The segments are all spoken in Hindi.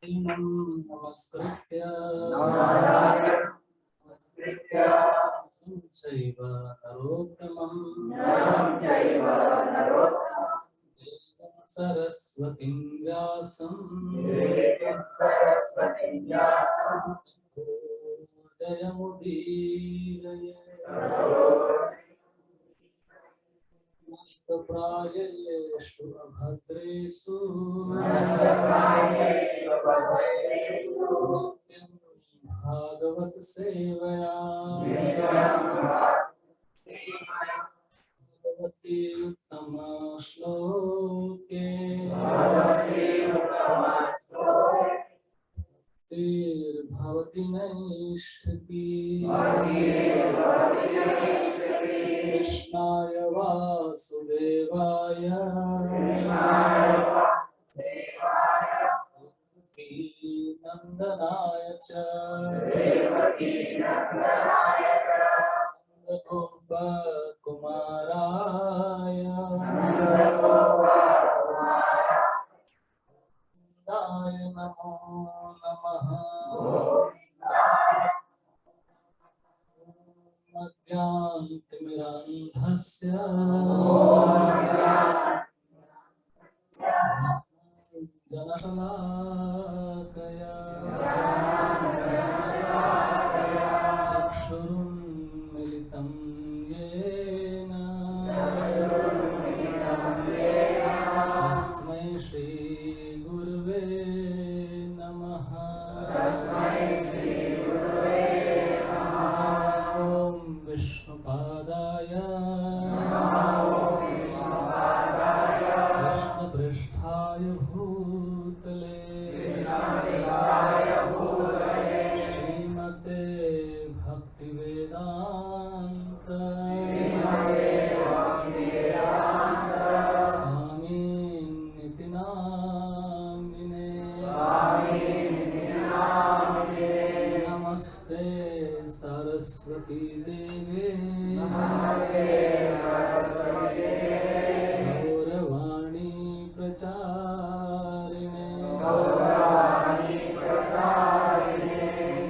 नमस्कृत्य चैव नरोत्तमं सरस्वतीं व्यासं जयमुदीरये नष्टप्रायेषु अभद्रेषु नित्यं भागवत सेवया भगवती उत्तम श्लोके भक्तिर्भवति नैष्ठिकी कृष्णाय वासुदेवाय नंदनाय च कुमाराय नमो नमः। अज्ञानतिमिरान्धस्य जनशलाकया चक्षुरुन्मिलितं येन तस्मै श्रीगुरुवे नमः। ॐ विष्णुपादाय कृष्णपृष्ठाय भूतले श्रीमते भक्तिवेदान्त स्वामिनिति नामिने। नमस्ते सरस्वती देवे गौरवाणी प्रचारिणे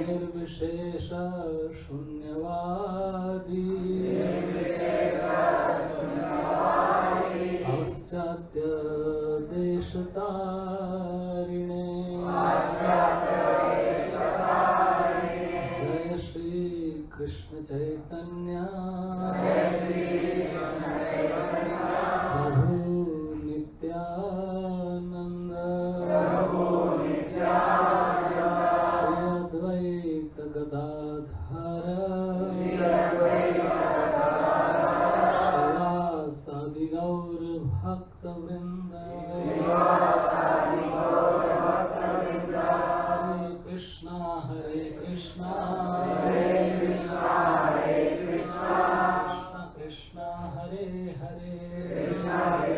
निर्विशेष शून्यवादी पाश्चात्य देशतारिणे। जय श्री कृष्ण चैतन्य प्रभु नित्यानंद श्री अद्वैत गदाधर श्रीवासादि गौर भक्त वृंद। हरे कृष्णा कृष्णा कृष्णा हरे हरे हरे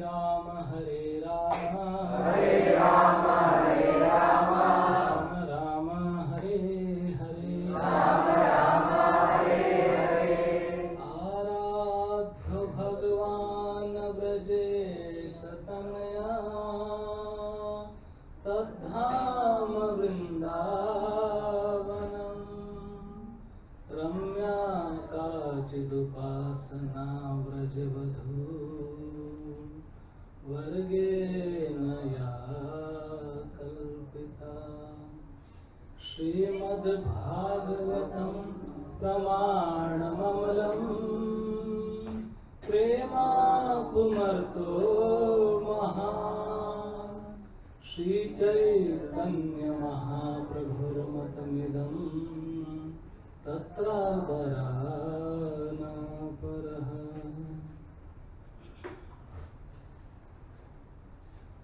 राम राम हरे हरे। आराध्य भगवान ब्रजे सतनया तद्धाम वृंदावनम रम्या काचिदुपासना व्रजवधू वर्गेण या कल्पिता। श्रीमद्भागवतं प्रमाणममलं प्रेमापुमर्तो महान् श्रीचैतन्यमहाप्रभुर्मतमिदं तत्रादरानपरः।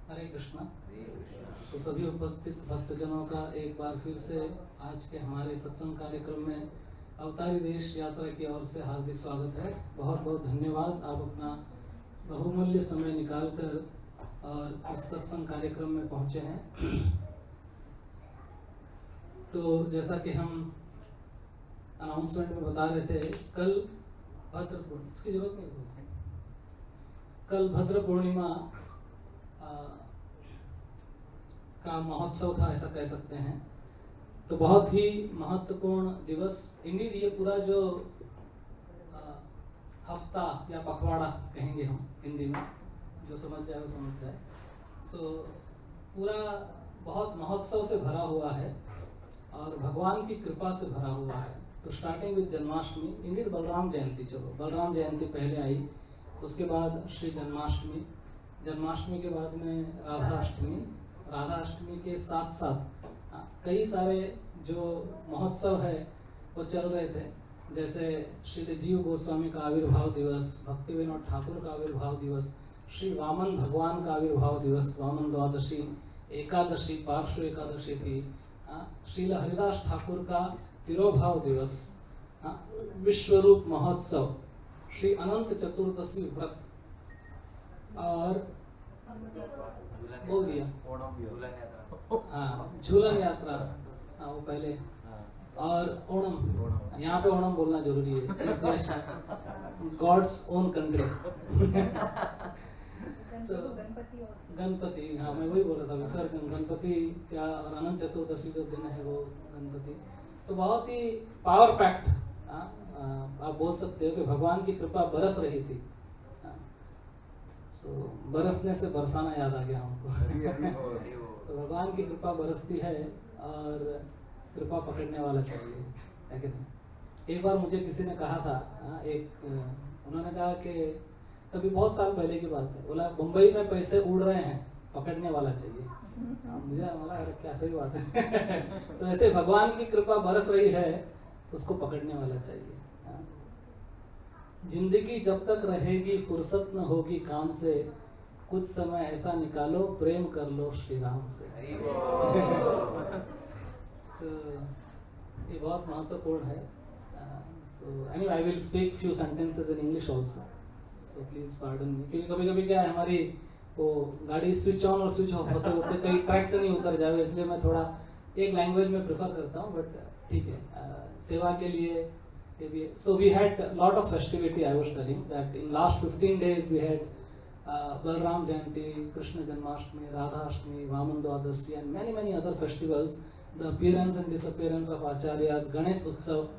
हरे कृष्णा। तो सभी उपस्थित भक्तजनों का एक बार फिर से आज के हमारे सत्संग कार्यक्रम में अवतारी देश यात्रा की ओर से हार्दिक स्वागत है। बहुत बहुत धन्यवाद, आप अपना बहुमूल्य समय निकालकर और इस सत्संग कार्यक्रम में पहुंचे हैं। तो जैसा कि हम अनाउंसमेंट में बता रहे थे, कल भद्र पूर्णिमा, इसकी जरूरत नहीं, कल भद्र पूर्णिमा का महोत्सव था, ऐसा कह सकते हैं। तो बहुत ही महत्वपूर्ण दिवस। इंडीड ये पूरा जो हफ्ता या पखवाड़ा कहेंगे हम हिंदी में, जो समझ जाए वो समझ जाए। सो पूरा बहुत महोत्सव से भरा हुआ है और भगवान की कृपा से भरा हुआ है। तो starting with Janmashtami, indeed Balaram Jayanti, चलो बलराम जयंती पहले आई, उसके बाद श्री जन्माष्टमी, जन्माष्टमी के बाद में राधा अष्टमी, राधा अष्टमी के साथ साथ कई सारे जो महोत्सव है वो चल रहे थे, जैसे श्री जीव गोस्वामी का आविर्भाव दिवस, भक्ति विनोद ठाकुर का आविर्भाव दिवस, श्री वामन भगवान का आविर्भाव दिवस, वामन द्वादशी, एकादशी पार्श्व एकादशी थी, श्रील हरिदास ठाकुर का तिरोभाव दिवस, विश्वरूप महोत्सव, श्री अनंत चतुर्दशी व्रत, और बोल दिया झूलन यात्रा, वो पहले, और ओणम, यहाँ पे ओणम बोलना जरूरी है इस देश में, गॉड्स ओन कंट्री। गणपति, हाँ मैं वही बोल रहा था, विसर्जन गणपति क्या, और अनंत चतुर्दशी जो दिन है वो गणपति। तो बहुत ही पावर पैक्ट, आप बोल सकते हो कि भगवान की कृपा बरस रही थी। सो बरसने से बरसाना याद आ गया हमको। तो भगवान की कृपा बरसती है और कृपा पकड़ने वाला चाहिए, है कि नहीं। एक बार मुझे किसी ने कहा था, उन्होंने कहा कि तभी बहुत साल पहले की बात है, बोला मुंबई में पैसे उड़ रहे हैं, पकड़ने वाला चाहिए। मुझे बोला क्या सही बात है। तो ऐसे भगवान की कृपा बरस रही है, उसको पकड़ने वाला चाहिए। जिंदगी जब तक रहेगी फुर्सत न होगी काम से, कुछ समय ऐसा निकालो प्रेम कर लो श्री राम से। तो ये बहुत महत्वपूर्ण है। So anyway I will speak few sentences in English also, so please pardon me. क्योंकि कभी कभी क्या है, हमारी वो गाड़ी स्विच ऑन और स्विच ऑफ होते होते कई ट्रैक से नहीं उतर जाए, इसलिए मैं थोड़ा एक लैंग्वेज में प्रेफर करता हूँ, बट ठीक है, सेवा के लिए। So we had a lot of festivity. I was telling that in last 15 days we had Balram Jayanti, Krishna Janmashtami, Radha Ashtami, Vaman Dwadashi, and many other festivals. The appearance and disappearance of Acharyas, Ganesh Utsav,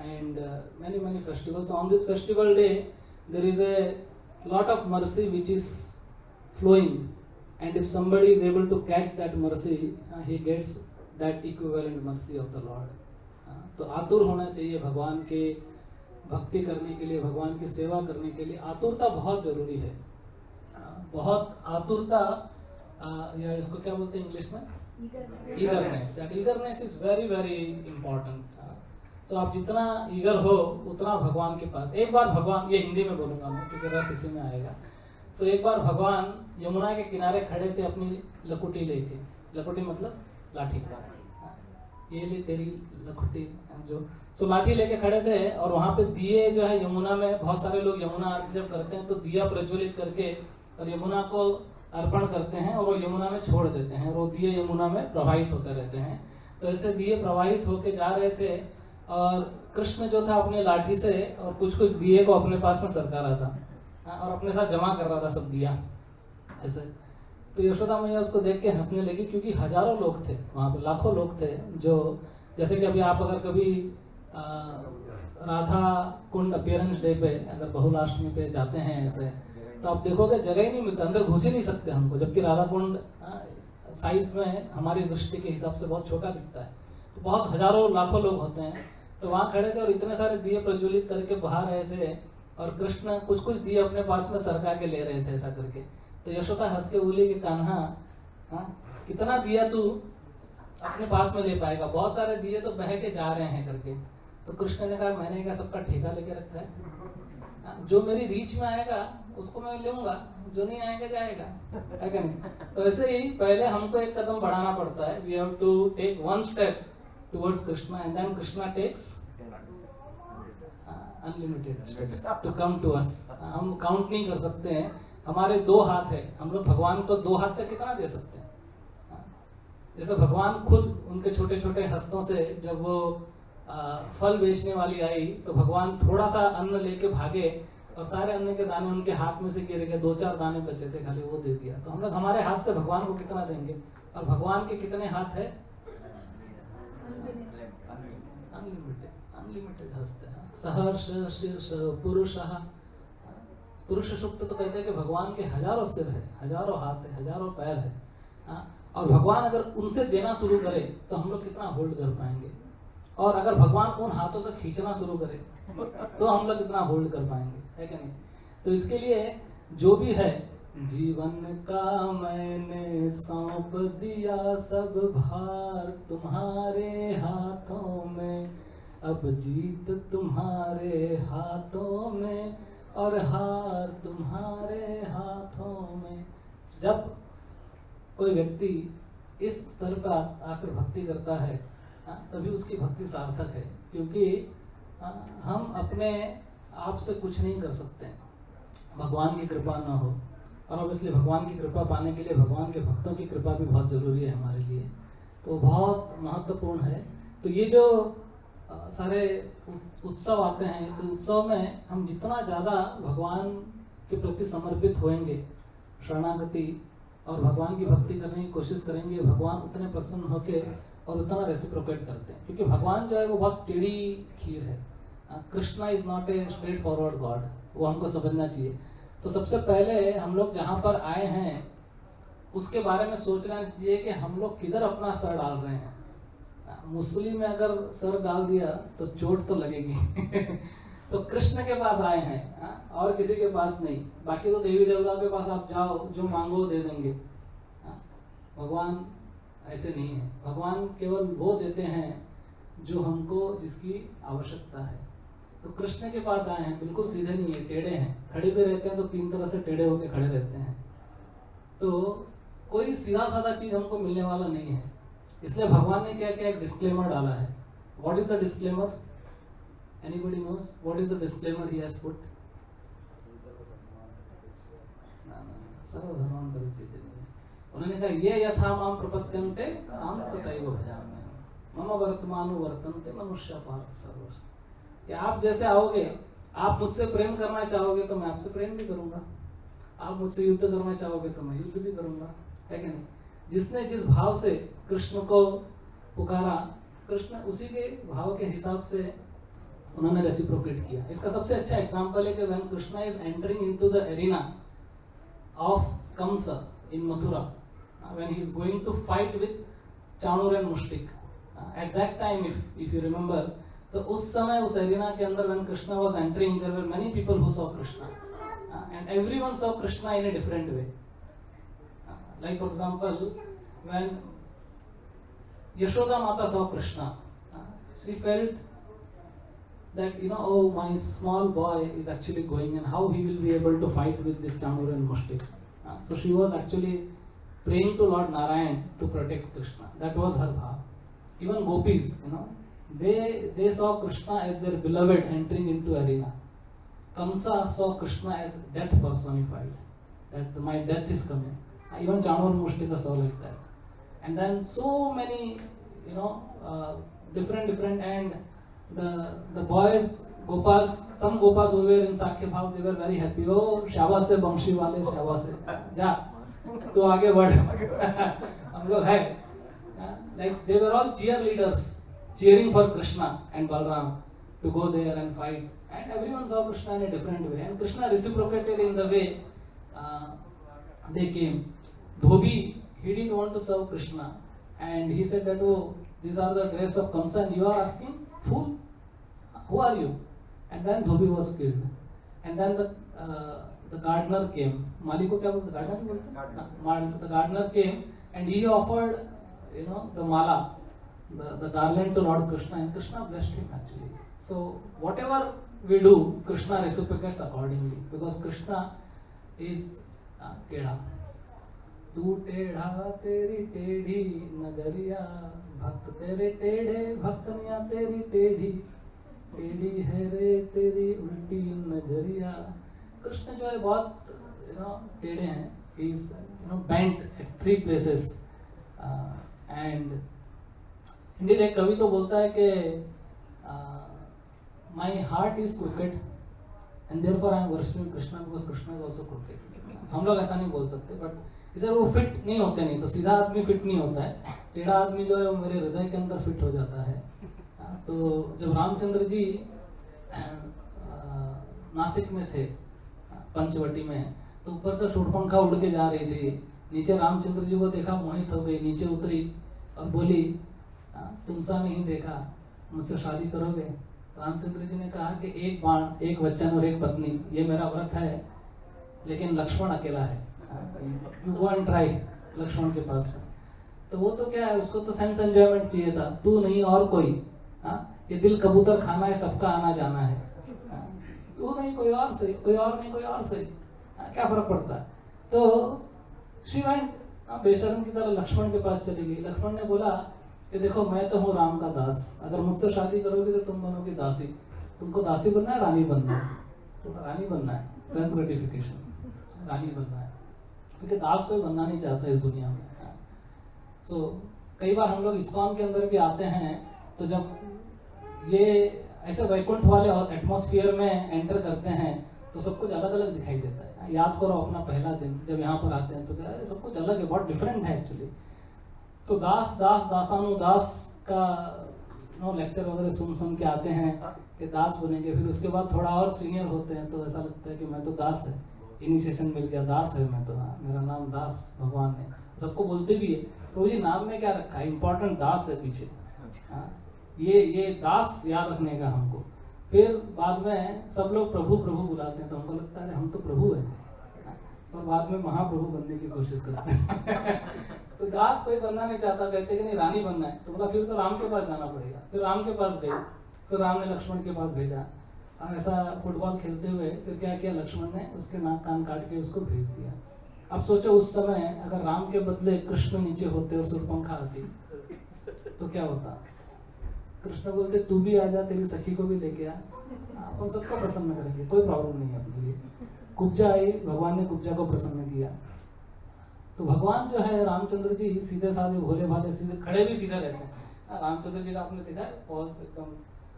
and many festivals. On this festival day, there is a lot of mercy which is flowing, and if somebody is able to catch that mercy, he gets that equivalent mercy of the Lord. तो आतुर होना चाहिए भगवान के भक्ति करने के लिए, भगवान की सेवा करने के लिए। आतुरता बहुत जरूरी है, बहुत आतुरता, या इसको क्या बोलते हैं इंग्लिश में, eagerness. That eagerness is very important. So आप जितना ईगर हो उतना भगवान के पास। एक बार भगवान, ये हिंदी में बोलूंगा मैं क्योंकि रस इसी में आएगा। सो एक बार भगवान यमुना के किनारे खड़े थे अपनी लकुटी लेके, लकुटी मतलब लाठी, ये ले तेरी लकुटी जो, सो लाठी लेके खड़े थे, और वहाँ पे दिए जो है यमुना में, बहुत सारे लोग यमुना आरती जब करते हैं तो दिया प्रज्वलित करके और यमुना को अर्पण करते हैं और वो यमुना में छोड़ देते हैं, और वो दिए यमुना में प्रवाहित होते रहते हैं। तो ऐसे दिए प्रवाहित होके जा रहे थे, और कृष्ण जो था अपनी लाठी से और कुछ दिए को अपने पास में सरका रहा था, और अपने साथ जमा कर रहा था सब दिया ऐसे। तो यशोदा मैया उसको देख के हंसने लगी, क्योंकि हजारों लोग थे वहाँ पे, लाखों लोग थे, जो जैसे कि अभी आप अगर कभी राधा कुंड अपीयरेंस डे पे, अगर बहुलाष्टमी पे जाते हैं ऐसे, तो आप देखोगे जगह ही नहीं मिलता, अंदर घुस ही नहीं सकते हमको, जबकि राधा कुंड साइज में हमारी दृष्टि के हिसाब से बहुत छोटा दिखता है। तो बहुत हजारों लाखों लोग होते हैं, तो वहाँ खड़े थे और इतने सारे दिए प्रज्वलित करके बहा रहे थे, और कृष्ण कुछ दिए अपने पास में सरका के ले रहे थे ऐसा करके। तो यशोदा हंस के बोली कि कान्हा, कितना दिया तू अपने पास में ले पाएगा, बहुत सारे दिए तो बह के जा रहे हैं करके। तो कृष्ण ने कहा मैंने क्या सबका ठेका लेके रखा है, जो मेरी रीच में आएगा उसको मैं लूंगा, जो नहीं आएगा जाएगा, है क्या नहीं। तो ऐसे ही पहले हमको एक कदम बढ़ाना पड़ता है, we have to take one step towards Krishna, and then Krishna takes unlimited steps to come to us. हम काउंट नहीं कर सकते हैं, हमारे दो हाथ है, हम लोग भगवान को दो हाथ से कितना दे सकते हैं। जैसे भगवान खुद उनके छोटे छोटे हस्तों से जब वो फल बेचने वाली आई, तो भगवान थोड़ा सा अन्न लेके भागे और सारे अन्न के दाने उनके हाथ में से गिर गए, 2-4 दाने बचे थे खाली, वो दे दिया। तो हम लोग हमारे हाथ से भगवान को कितना देंगे, और भगवान के कितने हाथ है? अनलिमिटेड हस्ते। सहर्ष शीर्ष पुरुषः, पुरुष सूक्त तो कहते हैं कि भगवान के हजारों सिर है, हजारों हाथ है, हजारों पैर है। और भगवान अगर उनसे देना शुरू करे तो हम लोग कितना होल्ड कर पाएंगे, और अगर भगवान उन हाथों से खींचना शुरू करे तो हम लोग कितना होल्ड कर पाएंगे, है कि नहीं? तो इसके लिए जो भी है, जीवन का मैंने सौंप दिया सब भार तुम्हारे हाथों में, अब जीत तुम्हारे हाथों में और हार तुम्हारे हाथों में। जब कोई व्यक्ति इस स्तर पर आकर भक्ति करता है तभी उसकी भक्ति सार्थक है, क्योंकि हम अपने आप से कुछ नहीं कर सकते, भगवान की कृपा ना हो। और ऑब्वियसली भगवान की कृपा पाने के लिए भगवान के भक्तों की कृपा भी बहुत ज़रूरी है हमारे लिए, तो बहुत महत्वपूर्ण है। तो ये जो सारे उत्सव आते हैं, इस उत्सव में हम जितना ज़्यादा भगवान के प्रति समर्पित होएंगे, शरणागति और भगवान की भक्ति करने की कोशिश करेंगे, भगवान उतने प्रसन्न होके और उतना रेसिप्रोकेट करते हैं, क्योंकि भगवान जो है वो बहुत टेढ़ी खीर है। Krishna is not a straight forward God, वो हमको समझना चाहिए। तो सबसे पहले हम लोग जहाँ पर आए हैं उसके बारे में सोचना चाहिए कि हम लोग किधर अपना सर डाल रहे हैं। मूसली में अगर सर डाल दिया तो चोट तो लगेगी। सो कृष्ण के पास आए हैं, और किसी के पास नहीं। बाकी तो देवी देवताओं के पास आप जाओ, जो मांगो दे देंगे। भगवान ऐसे नहीं है, भगवान केवल वो देते हैं जो हमको जिसकी आवश्यकता है। तो कृष्ण के पास आए हैं, बिल्कुल सीधे नहीं है, टेढ़े हैं। खड़े पे रहते हैं तो तीन तरह से टेढ़े होके खड़े रहते हैं। तो कोई सीधा साधा चीज हमको मिलने वाला नहीं है, इसलिए भगवान ने क्या क्या एक डिस्क्लेमर डाला है। What is the disclaimer? Anybody knows what is the disclaimer he has put? सर्वधर्मान् परित्यज्य। उन्होंने कहा ये यथा माम प्रपद्यन्ते तां तथैव भजामि, मम वर्तमानो वर्तन्ते मनुष्य पार्थ सर्वस्य। कि आप जैसे आओगे, आप मुझसे प्रेम करना चाहोगे तो मैं आपसे प्रेम भी करूंगा, आप मुझसे युद्ध करना चाहोगे तो मैं युद्ध भी करूंगा, है कि नहीं? जिसने जिस भाव से कृष्ण को पुकारा, कृष्ण उसी के भाव के हिसाब से उन्होंने रेसिप्रोकेट किया। इसका सबसे अच्छा एग्जांपल है कि when Krishna is entering into the arena of Kansa in Mathura, when he is going to fight with Chanura and Mushtika, at that time if you remember, तो उस समय उस एरिना के अंदर when Krishna was entering, there were many people who saw Krishna, and everyone saw Krishna in a different way. Like for example, when Yashoda Mata saw Krishna, she felt that oh, my small boy is actually going, and how he will be able to fight with this Chanur and Mushtik. So she was actually praying to Lord Narayan to protect Krishna. That was her bhav. Even gopis, they saw Krishna as their beloved entering into arena. Kamsa saw Krishna as death personified, that my death is coming. Even Chanur and Mushtika saw like that. And then so many, different, and the boys, gopas, some gopas who were in Sakya Bhav, they were very happy. Oh, शाबाश से बंशी वाले, शाबाश से जा तो आगे बढ़। हम लोग है, like they were all cheerleaders, cheering for Krishna and Balram to go there and fight, and everyone saw Krishna in a different way, and Krishna reciprocated in the way they came. Dhobi, he didn't want to serve Krishna, and he said that, oh, these are the dress of Kamsa and you are asking, fool, who are you? And then Dhobi was killed, and then the gardener came. माली को क्या बोलते? गार्डनर बोलते हैं। The gardener came and he offered, the mala, the garland to Lord Krishna, and Krishna blessed him actually. So whatever we do, Krishna reciprocates accordingly, because Krishna is टेढ़ा। तू टेढ़ा तेरी टेढ़ी नगरिया, भक्त तेरे टेढ़े भक्तनिया तेरी टेढ़ी, टेढ़ी है रे तेरी उल्टी नजरिया। कृष्ण जो है बहुत टेढ़े हैं, he is bent at 3 places, and indeed एक कवि तो बोलता है कि my heart is crooked and therefore I am worshipping Krishna because Krishna is also crooked. हम लोग ऐसा नहीं बोल सकते, बट इसे वो फिट नहीं होते, नहीं तो सीधा आदमी फिट नहीं होता है, टेढ़ा आदमी जो है वो मेरे हृदय के अंदर फिट हो जाता है। तो जब रामचंद्र जी नासिक में थे, पंचवटी में, तो ऊपर से शूरपंखा उड़ के जा रही थी, नीचे रामचंद्र जी को देखा, मोहित हो गई, नीचे उतरी और बोली तुम सा नहीं देखा, मुझसे शादी करोगे? रामचंद्र जी ने कहा कि एक बाण, एक वचन और एक पत्नी, ये मेरा व्रत है, लेकिन लक्ष्मण अकेला है, you go and try, Lakshman के पास। तो वो तो क्या है, उसको तो सेंस एंजॉयमेंट चाहिए था, तू नहीं और कोई, ये दिल कबूतर खाना है, सबका आना जाना है, तू नहीं कोई और सही, कोई और नहीं कोई और सही, क्या फर्क पड़ता है। तो शी वेंट, बेशर्म की तरह लक्ष्मण के पास चली गई। लक्ष्मण ने बोला कि देखो मैं तो हूँ राम का दास, अगर मुझसे शादी करोगे तो तुम बनोगी दासी, तुमको दासी बनना है रानी बनना है? तो रानी बनना है, सेंस ग्रेटिफिकेशन, रानी बनना है, क्योंकि दास कोई बनना नहीं चाहता इस दुनिया में। सो कई बार हम लोग इस्कॉन के अंदर भी आते हैं, तो जब ये ऐसे वैकुंठ वाले एटमॉस्फेयर में एंटर करते हैं तो सब कुछ अलग अलग दिखाई देता है। याद करो अपना पहला दिन जब यहाँ पर आते हैं तो क्या सब कुछ अलग है, बहुत डिफरेंट है एक्चुअली। तो दास दास दासानुदास का लेक्चर वगैरह सुन के आते हैं कि दास बनेंगे, फिर उसके बाद थोड़ा और सीनियर होते हैं तो ऐसा लगता है कि मैं तो दास है, इनिशिएशन मिल गया, दास है मैं तो, हाँ मेरा नाम दास भगवान ने, सबको बोलते भी है। तो जी नाम में क्या रखा है, इंपॉर्टेंट दास है पीछे, हाँ ये दास याद रखने का हमको। फिर बाद में सब लोग प्रभु प्रभु बुलाते हैं तो हमको लगता है हम तो प्रभु हैं, और बाद में महाप्रभु बनने की कोशिश करते हैं। तो दास कोई बनना नहीं चाहता, कहते कि नहीं रानी बनना है। तो बोला फिर तो राम के पास जाना पड़ेगा। फिर राम के पास गई, फिर राम ने लक्ष्मण के पास भेजा। ऐसा फुटबॉल खेलते हुए फिर क्या किया, लक्ष्मण ने उसके नाक कान काट के उसको भेज दिया। अब सोचो उस समय अगर राम के बदले कृष्ण नीचे होते और शूरपंखा आती तो क्या होता। कृष्ण बोलते तू भी आ जा, तेरी सखी को भी लेके आ, अपन सबको प्रसन्न करेंगे, कोई प्रॉब्लम नहीं है अपने लिए। कुब्जा आई, भगवान ने कुब्जा को प्रसन्न किया। तो भगवान जो है रामचंद्र जी सीधे साधे भोले भाले, सीधे खड़े भी सीधे रहते हैं। रामचंद्र जी का आपने देखा है बहुत एकदम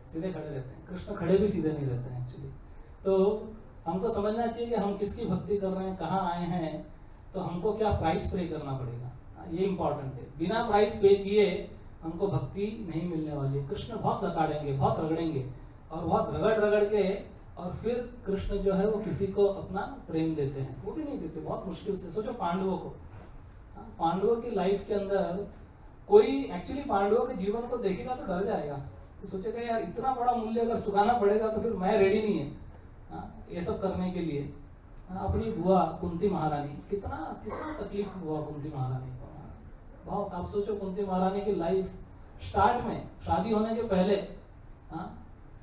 सीधे खड़े रहते हैं, कृष्ण खड़े भी सीधे नहीं रहते हैं एक्चुअली। तो हमको समझना चाहिए कि हम किसकी भक्ति कर रहे हैं, कहाँ आए हैं, तो हमको क्या प्राइस पे करना पड़ेगा, ये इंपॉर्टेंट है। बिना प्राइस पे किए हमको भक्ति नहीं मिलने वाली। कृष्ण बहुत लताड़ेंगे, बहुत रगड़ेंगे, और बहुत रगड़ के, और फिर कृष्ण जो है वो किसी को अपना प्रेम देते हैं, वो भी नहीं देते, बहुत मुश्किल से। सोचो पांडवों को, पांडवों की लाइफ के अंदर कोई एक्चुअली पांडवों के जीवन को देखेगा तो डर जाएगा, तो सोचेगा यार इतना बड़ा मूल्य अगर चुकाना पड़ेगा तो फिर मैं रेडी नहीं है ये सब करने के लिए। अपनी बुआ कुंती महारानी, कितना कितना तकलीफ हुआ कुंती महारानी को, बहुत। आप सोचो कुंती महारानी की लाइफ स्टार्ट में, शादी होने के पहले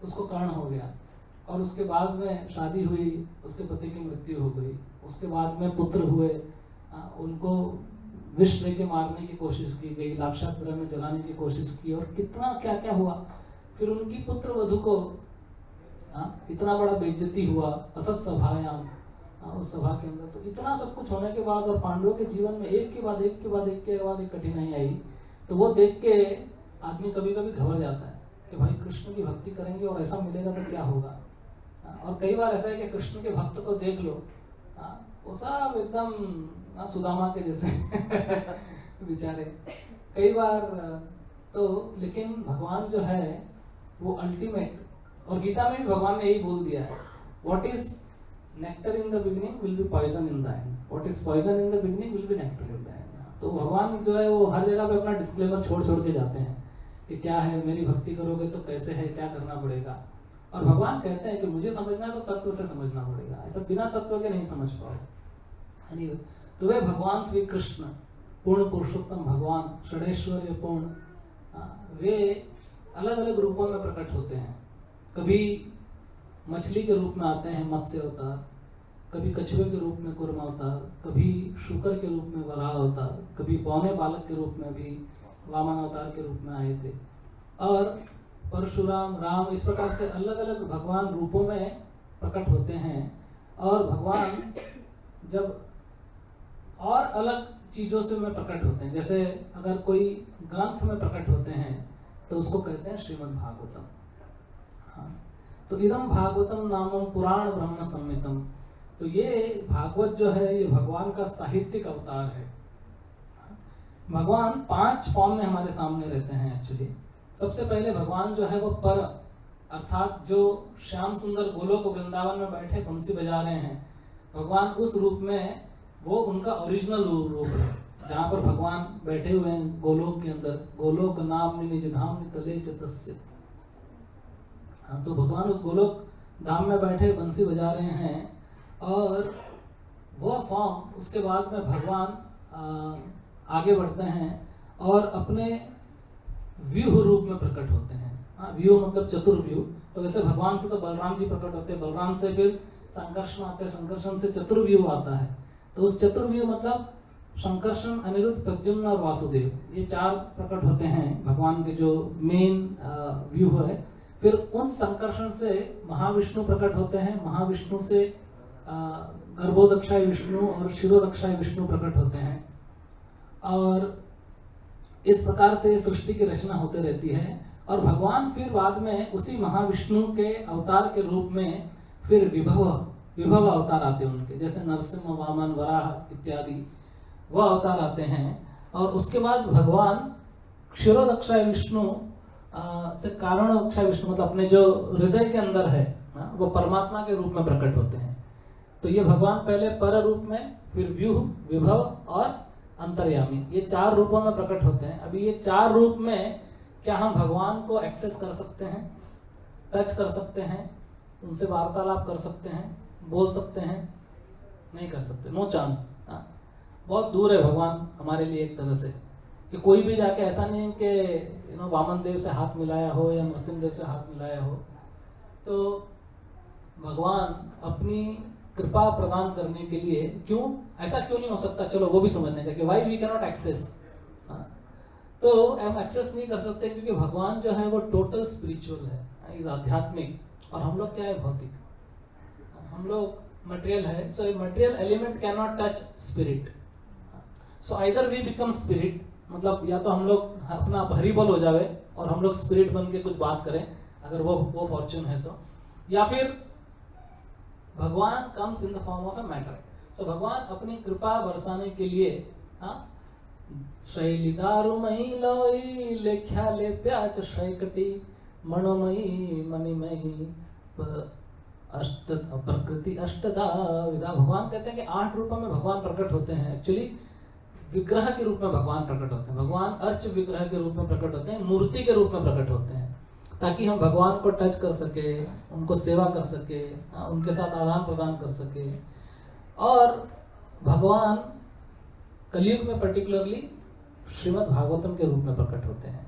उसको कर्ण हो गया, और उसके बाद में शादी हुई, उसके पति की मृत्यु हो गई, उसके बाद में पुत्र हुए, उनको विष दे के मारने की कोशिश की गई, लाक्षागृह में जलाने की कोशिश की, और कितना क्या क्या हुआ। फिर उनकी पुत्र वधु को इतना बड़ा बेइज्जती हुआ असत सभायाम, उस सभा के अंदर। तो इतना सब कुछ होने के बाद और पांडवों के जीवन में एक के बाद एक कठिनाई आई, तो वो देख के आदमी कभी कभी घबरा जाता है कि भाई कृष्ण की भक्ति करेंगे और ऐसा मिलेगा तो क्या होगा। और कई बार ऐसा है कि कृष्ण के भक्त को देख लो, वो सब एकदम सुदामा के जैसे बेचारे कई बार। तो लेकिन भगवान जो है वो अल्टीमेट, और गीता में भी भगवान ने यही बोल दिया है, what is nectar in the beginning will be poison in the end, what is poison in the beginning will be nectar in the end. तो भगवान जो है वो हर जगह पे अपना डिस्क्लेमर छोड़ के जाते हैं कि क्या है, मेरी भक्ति करोगे तो कैसे है, क्या करना पड़ेगा। और भगवान कहते हैं कि मुझे समझना है तो तत्व से समझना पड़ेगा, ऐसा बिना तत्व के नहीं समझ पाओगे। anyway, तो वे भगवान श्री कृष्ण पूर्ण पुरुषोत्तम भगवान षडेश्वर्य पूर्ण, वे अलग अलग रूपों में प्रकट होते हैं। कभी मछली के रूप में आते हैं मत्स्य अवतार, कभी कछुए के रूप में कूर्म अवतार, कभी शुकर के रूप में वराह अवतार, कभी बौने बालक के रूप में भी वामन अवतार के रूप में आए थे, और परशुराम राम, इस प्रकार से अलग अलग भगवान रूपों में प्रकट होते हैं। और भगवान जब और अलग चीज़ों से में प्रकट होते हैं, जैसे अगर कोई ग्रंथ में प्रकट होते हैं तो उसको कहते हैं श्रीमद् भागवतम। हाँ, तो इदम भागवतम नामम पुराण ब्रह्म संहितम, तो ये भागवत जो है ये भगवान का साहित्यिक अवतार है। भगवान 5 फॉर्म में हमारे सामने रहते हैं एक्चुअली। सबसे पहले भगवान जो है वो पर, अर्थात जो श्याम सुंदर गोलोक वृंदावन में बैठे बंसी बजा रहे हैं, भगवान उस रूप में, वो उनका ओरिजिनल रूप है, जहाँ पर भगवान बैठे हुए हैं गोलोक के अंदर। गोलोक नाम निज धाम तले चतस्य। हाँ, तो भगवान उस गोलोक धाम में बैठे बंसी बजा रहे हैं। और वह फॉर्म, उसके बाद में भगवान आगे बढ़ते हैं और अपने व्यूह रूप में प्रकट होते हैं। हाँ, व्यूह मतलब चतुर्व्यूह। तो वैसे भगवान से तो बलराम जी प्रकट होते हैं, बलराम से फिर संकर्षण आते हैं, संकर्षण से चतुर्व्यूह आता है। तो उस चतुर्व्यूह मतलब संकर्षण, अनिरुद्ध, प्रद्युम्न और वासुदेव, ये 4 प्रकट होते हैं भगवान के जो मेन व्यूह है। फिर उन संकर्षण से महाविष्णु प्रकट होते हैं, महाविष्णु से गर्भोदक्षाय विष्णु और शिरोदक्षाय विष्णु प्रकट होते हैं। और इस प्रकार से सृष्टि की रचना होते रहती है। और भगवान फिर बाद में उसी महाविष्णु के अवतार के रूप में फिर विभव अवतार आते हैं उनके, जैसे नरसिंह, वामन, वराह इत्यादि वह अवतार आते हैं। और उसके बाद भगवान क्षीरोदक्षाय विष्णु से कारणोदक्षाय विष्णु, मतलब अपने जो हृदय के अंदर है वो परमात्मा के रूप में प्रकट होते हैं। तो ये भगवान पहले पर रूप में, फिर व्यूह, विभव और अंतर्यामी, ये 4 रूपों में प्रकट होते हैं। अभी ये 4 रूप में क्या हम भगवान को एक्सेस कर सकते हैं, टच कर सकते हैं, उनसे वार्तालाप कर सकते हैं, बोल सकते हैं? नहीं कर सकते, नो चांस। बहुत दूर है भगवान हमारे लिए एक तरह से, कि कोई भी जाके ऐसा नहीं कि वामन देव से हाथ मिलाया हो या नरसिंह देव से हाथ मिलाया हो। तो भगवान अपनी कृपा प्रदान करने के लिए ऐसा क्यों नहीं हो सकता, चलो वो भी समझने का, कि why we can not access. तो हम एक्सेस नहीं कर सकते क्योंकि भगवान जो है वो टोटल स्पिरिचुअल है, इस आध्यात्मिक, और हम लोग क्या है, भौतिक, हम लोग मटेरियल है। So material element can not touch spirit. So either we become spirit, मतलब या तो हम लोग अपना हरिबोल हो जावे और हम लोग स्पिरिट बन के कुछ बात करें, अगर वो फॉर्चून है तो, या फिर Bhagavan comes in the form of a matter. So भगवान अपनी कृपा बरसाने के लिए शैली दारुमयी लोई लेख्या ले प्याच शैकटी मनोमयी मणिमयी अष्ट प्रकृति अष्टदा विदा। भगवान कहते हैं कि 8 रूपों में भगवान प्रकट होते हैं। एक्चुअली विग्रह के रूप में भगवान प्रकट होते हैं, भगवान अर्च विग्रह के रूप में प्रकट होते हैं, मूर्ति के रूप में प्रकट होते हैं, ताकि हम भगवान को टच कर सके, उनको सेवा कर सके, उनके साथ आदान प्रदान कर सके। और भगवान कलयुग में पर्टिकुलरली श्रीमद् भागवतम के रूप में प्रकट होते हैं।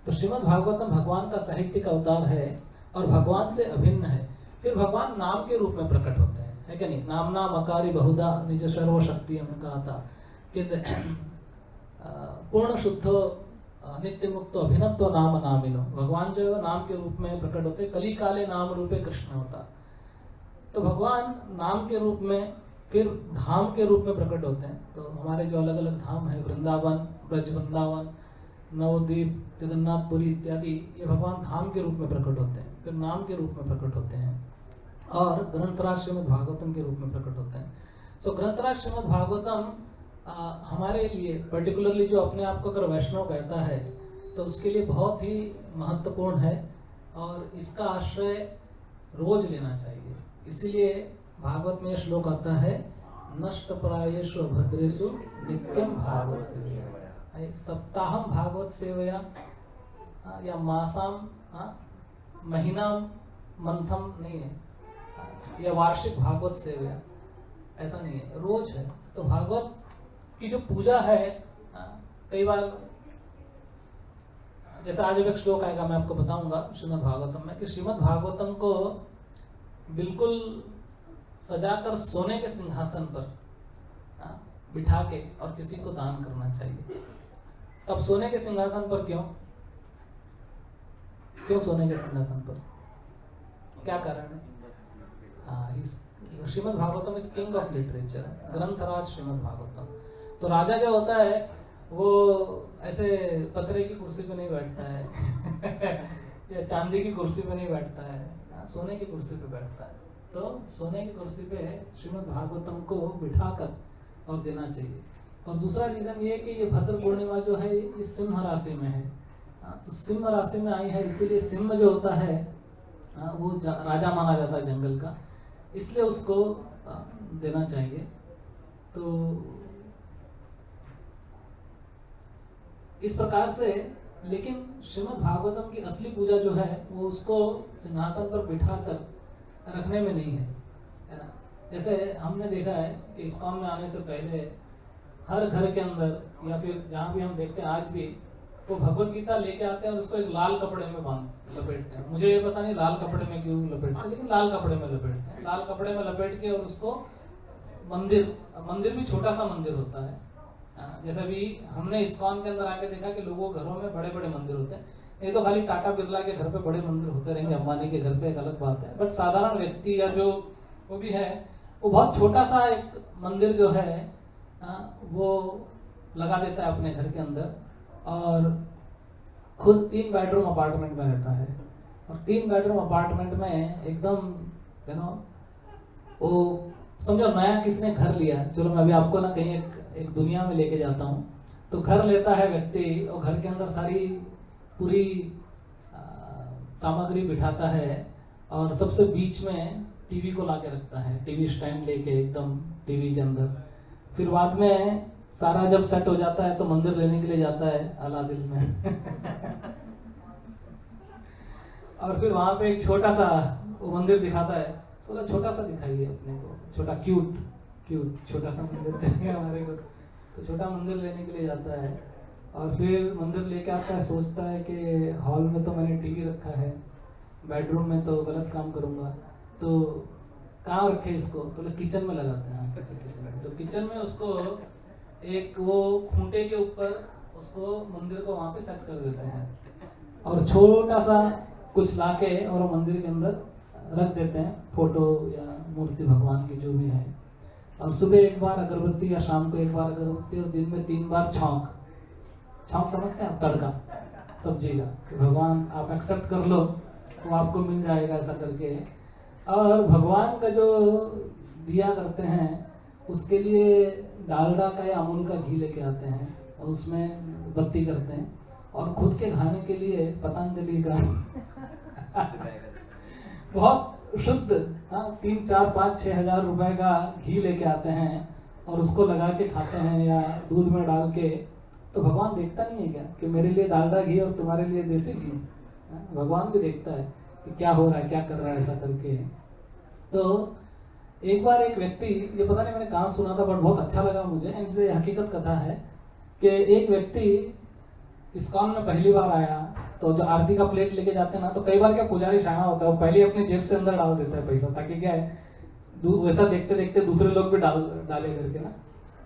तो श्रीमद् भागवतम भगवान का साहित्यिक अवतार है और भगवान से अभिन्न है। फिर भगवान नाम के रूप में प्रकट होते हैं, है कि नहीं? नाम नाम अकारी बहुधा निज सर्व शक्ति, हमने कहा था कि पूर्ण शुद्ध नित्य मुक्त अभिनत्व नाम नामिनो। भगवान जो है नाम के रूप में प्रकट होते, कली काले नाम रूपे कृष्ण होता। तो भगवान नाम के रूप में, फिर धाम के रूप में प्रकट होते हैं। तो हमारे जो अलग अलग धाम है, वृंदावन, ब्रज वृंदावन, नवद्वीप, जगन्नाथपुरी इत्यादि, ये भगवान धाम के रूप में प्रकट होते हैं, फिर नाम के रूप में प्रकट होते हैं, और ग्रंथराज श्रीमद् भागवतम के रूप में प्रकट होते हैं। सो ग्रंथराज श्रीमद् भागवतम हमारे लिए पर्टिकुलरली, जो अपने आप को अगर वैष्णव कहता है तो उसके लिए बहुत ही महत्वपूर्ण है, और इसका आश्रय रोज लेना चाहिए। इसीलिए भागवत में श्लोक आता है, नष्ट प्रायेषु भद्रेषु नित्यम भागवत सेवया। सप्ताहम भागवत सेवया या मासाम, महीना मंथम नहीं है, या वार्षिक भागवत सेवया, ऐसा नहीं है, रोज है। तो भागवत की जो पूजा है, कई बार जैसे आज एक श्लोक आएगा, मैं आपको बताऊंगा श्रीमद् भागवतम में, कि श्रीमद् भागवतम को बिल्कुल सजाकर सोने के सिंहासन पर बिठा के और किसी को दान करना चाहिए। तब सोने के सिंहासन पर क्यों सोने के सिंहासन पर, क्या कारण है? Shrimad Bhagavatam is king of literature, ग्रंथराज श्रीमद् भागवतम। तो राजा जो होता है वो ऐसे पत्रे की कुर्सी पे नहीं बैठता है या चांदी की कुर्सी पे नहीं बैठता है, सोने की कुर्सी पे बैठता है। तो सोने की कुर्सी पे श्रीमद् भागवतम को बिठाकर और देना चाहिए। और दूसरा रीजन ये है कि ये भद्र पूर्णिमा जो है ये सिंह राशि में है, तो सिंह राशि में आई है, इसीलिए सिंह जो होता है वो राजा माना जाता है जंगल का, इसलिए उसको देना चाहिए। तो इस प्रकार से, लेकिन श्रीमद् भागवतम की असली पूजा जो है वो उसको सिंहासन पर बिठाकर रखने में नहीं है ना। जैसे हमने देखा है कि इस्कॉन में आने से पहले हर घर के अंदर या फिर जहाँ भी हम देखते हैं आज भी, वो भगवत गीता लेके आते हैं और उसको एक लाल कपड़े में लपेटते हैं। मुझे ये पता नहीं लाल कपड़े में क्यों लपेटते हैं, लेकिन लाल कपड़े में लपेटते हैं। लाल कपड़े में लपेट के और उसको मंदिर भी छोटा सा मंदिर होता है। जैसे भी हमने इस्कॉन के अंदर आके देखा कि लोगों के घरों में बड़े बड़े मंदिर होते हैं। ये तो खाली टाटा बिरला के घर पे बड़े मंदिर होते रहेंगे, अंबानी के घर पे एक अलग बात है, बट साधारण व्यक्ति या जो वो भी है, वो बहुत छोटा सा एक मंदिर जो है वो लगा देता है अपने घर के अंदर, और खुद 3 बेडरूम अपार्टमेंट में रहता है। और 3 बेडरूम अपार्टमेंट में एकदम वो समझो नया किसने घर लिया। चलो मैं अभी आपको ना कहीं एक दुनिया में लेके जाता हूँ। तो घर लेता है व्यक्ति और घर के अंदर सारी पूरी सामग्री बिठाता है और सबसे बीच में टीवी को लाके रखता है, टीवी स्टैंड लेके एकदम टीवी के अंदर। फिर बाद में सारा जब सेट हो जाता है तो मंदिर लेने के लिए जाता है अलादिल में और फिर वहां पे एक छोटा सा वो मंदिर दिखाता है, तो छोटा सा दिखाइए अपने को, छोटा क्यूट छोटा सा मंदिर चाहिए हमारे को। तो छोटा मंदिर लेने के लिए जाता है और फिर मंदिर लेके आता है, सोचता है कि हॉल में तो मैंने टीवी रखा है, बेडरूम में तो गलत काम करूंगा, तो कहाँ रखे इसको, तो किचन में लगाते हैं। तो किचन में उसको एक वो खूंटे के ऊपर उसको मंदिर को वहां पे सेट कर देते हैं और छोटा सा कुछ लाके और वो मंदिर के अंदर रख देते हैं, फोटो या मूर्ति भगवान की जो भी है। और सुबह एक बार अगरबत्ती या शाम को एक बार अगरबत्ती और दिन में 3 बार छौंक समझते हैं आप, तड़का सब्जी का, कि भगवान आप एक्सेप्ट कर लो तो आपको मिल जाएगा ऐसा करके। और भगवान का जो दिया करते हैं उसके लिए डालडा का या अमूल का घी लेके आते हैं और उसमें बत्ती करते हैं, और खुद के खाने के लिए पतंजलि का बहुत शुद्ध 3, 4, 5, 6 हजार रुपए का घी लेके आते हैं और उसको लगा के खाते हैं या दूध में डाल के। तो भगवान देखता नहीं है क्या कि मेरे लिए डालडा घी और तुम्हारे लिए देसी घी? भगवान भी देखता है कि क्या हो रहा है, क्या कर रहा है ऐसा करके। तो एक बार एक व्यक्ति, ये पता नहीं मैंने कहाँ सुना था बट बहुत अच्छा लगा मुझे, इनसे हकीकत कथा है कि एक व्यक्ति इस्कॉन में पहली बार आया, तो जो आरती का प्लेट लेके जाते हैं ना, तो कई बार क्या पुजारी शाना होता है, वो पहले अपनी जेब से अंदर डाल देता है पैसा, ताकि क्या है वैसा देखते देखते दूसरे लोग भी डाले करके ना।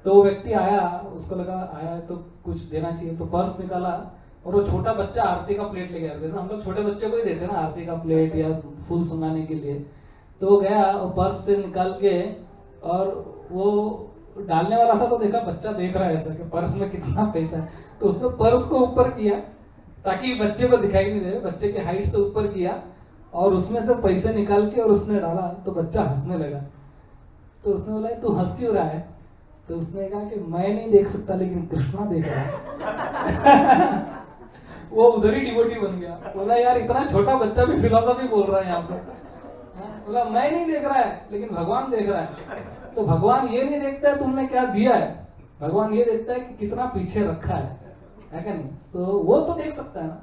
तो वो व्यक्ति आया, उसको लगा आया तो कुछ देना चाहिए, तो पर्स निकाला और वो छोटा बच्चा आरती का प्लेट लेके आया, जैसे हम लोग छोटे बच्चे को ही देते हैं ना आरती का प्लेट या फूल सुनाने के लिए। तो वो गया और पर्स से निकाल के और वो डालने वाला था, तो देखा बच्चा देख रहा है ऐसा कि पर्स में कितना पैसा है, तो उसने पर्स को ऊपर किया ताकि बच्चे को दिखाई नहीं दे, बच्चे के हाइट से ऊपर किया और उसमें से पैसे निकाल के और उसने डाला, तो बच्चा हंसने लगा। तो उसने बोला तू हंस क्यों रहा है? तो उसने कहा कि मैं नहीं देख सकता लेकिन कृष्णा देख रहा है वो उधर ही डिवोटी बन गया। बोला यार इतना छोटा बच्चा भी फिलोसफी बोल रहा है यहाँ पे। बोला मैं नहीं देख रहा है लेकिन भगवान देख रहा है। तो भगवान ये नहीं देखता है तुमने क्या दिया है, भगवान ये देखता है कि कितना पीछे रखा है क्या नहीं? सो वो तो देख सकता है ना,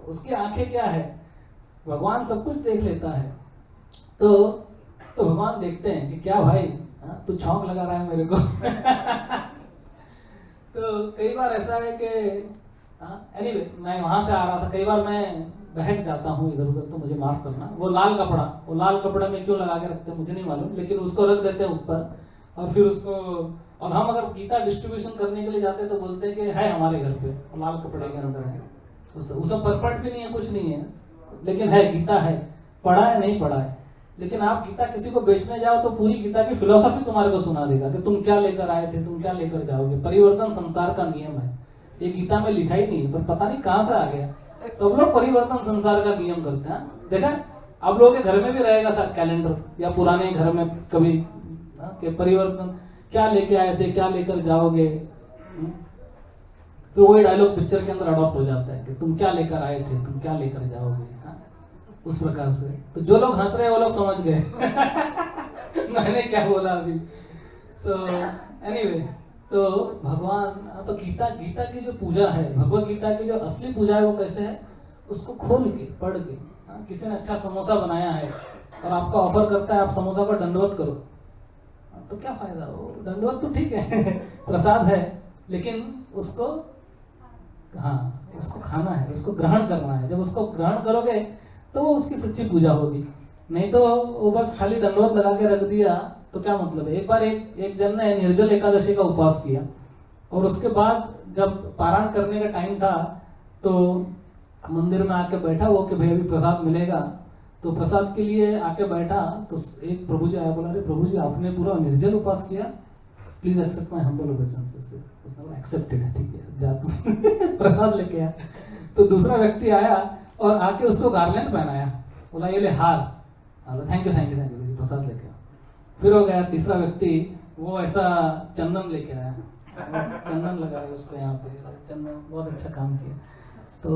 उसकी आंखें क्या है, भगवान सब कुछ देख लेता है। तो भगवान देखते हैं कि क्या भाई तू छौंक लगा रहा है मेरे को तो कई बार ऐसा है कि एनीवे मैं वहां से आ रहा था, कई बार मैं बहक जाता हूँ इधर उधर, तो मुझे माफ करना। वो लाल कपड़ा में क्यों लगा के रखते हैं मुझे नहीं मालूम, लेकिन उसको रख देते हैं ऊपर और फिर उसको, और हम अगर गीता डिस्ट्रीब्यूशन करने के लिए जाते हैं तो बोलते हैं कि है हमारे घर पे, लाल कपड़े के अंदर है, उसमें परपट भी नहीं है, कुछ नहीं है, लेकिन है गीता है, पढ़ा है नहीं पढ़ा है। लेकिन आप गीता किसी को बेचने जाओ तो पूरी गीता की फिलोसफी तुम्हारे को सुना देगा कि तुम क्या लेकर आए थे, तुम क्या लेकर जाओगे। परिवर्तन संसार का नियम है, ये गीता में लिखा ही नहीं, पर पता नहीं कहाँ से आ गया। सब लोग परिवर्तन संसार का नियम करते हैं। देखा आप लोगों के घर में भी रहेगा शायद कैलेंडर, या पुराने घर में कभी के परिवर्तन, क्या लेके आए थे, क्या लेकर जाओगे। फिर वही डायलॉग पिक्चर के अंदर अडॉप्ट हो जाता है कि तुम क्या लेकर आए थे, तुम क्या लेकर जाओगे, उस प्रकार से। तो जो लोग हंस रहे हैं वो लोग समझ गए मैंने क्या बोला अभी। सो एनीवे, तो भगवान, तो गीता की जो पूजा है, भगवत गीता की जो असली पूजा है वो कैसे है, उसको खोल के पढ़ के। किसी ने अच्छा समोसा बनाया है और आपका ऑफर करता है आप समोसा पर दंडवत करो, तो क्या फायदा। वो दंडवत तो ठीक है प्रसाद है, लेकिन उसको उसको खाना है, उसको ग्रहण करना है। जब उसको ग्रहण करोगे तो वो उसकी सच्ची पूजा होगी। नहीं तो वो बस खाली दंडवत लगा के रख दिया तो क्या मतलब है। एक बार एक जन ने निर्जल एकादशी का उपवास किया और उसके बाद जब पारायण करने का टाइम था तो मंदिर में आके बैठा वो कि भाई अभी प्रसाद मिलेगा। तो प्रसाद के लिए आके बैठा तो एक प्रभु जी आया, बोला अरे प्रभु जी आपने पूरा निर्जल उपवास किया, please accept my humble obeisance. उसने बोला एक्सेप्टेड है, ठीक है जा तुम प्रसाद लेके आ। तो दूसरा व्यक्ति आया और आके उसको गार्लैंड पहनाया, बोला ये ले हार, थैंक यू प्रसाद लेके आ। फिर हो गया तीसरा व्यक्ति, वो ऐसा चंदन लेके आया, चंदन लगाया उसको यहाँ पे, चंदन बहुत अच्छा काम किया। तो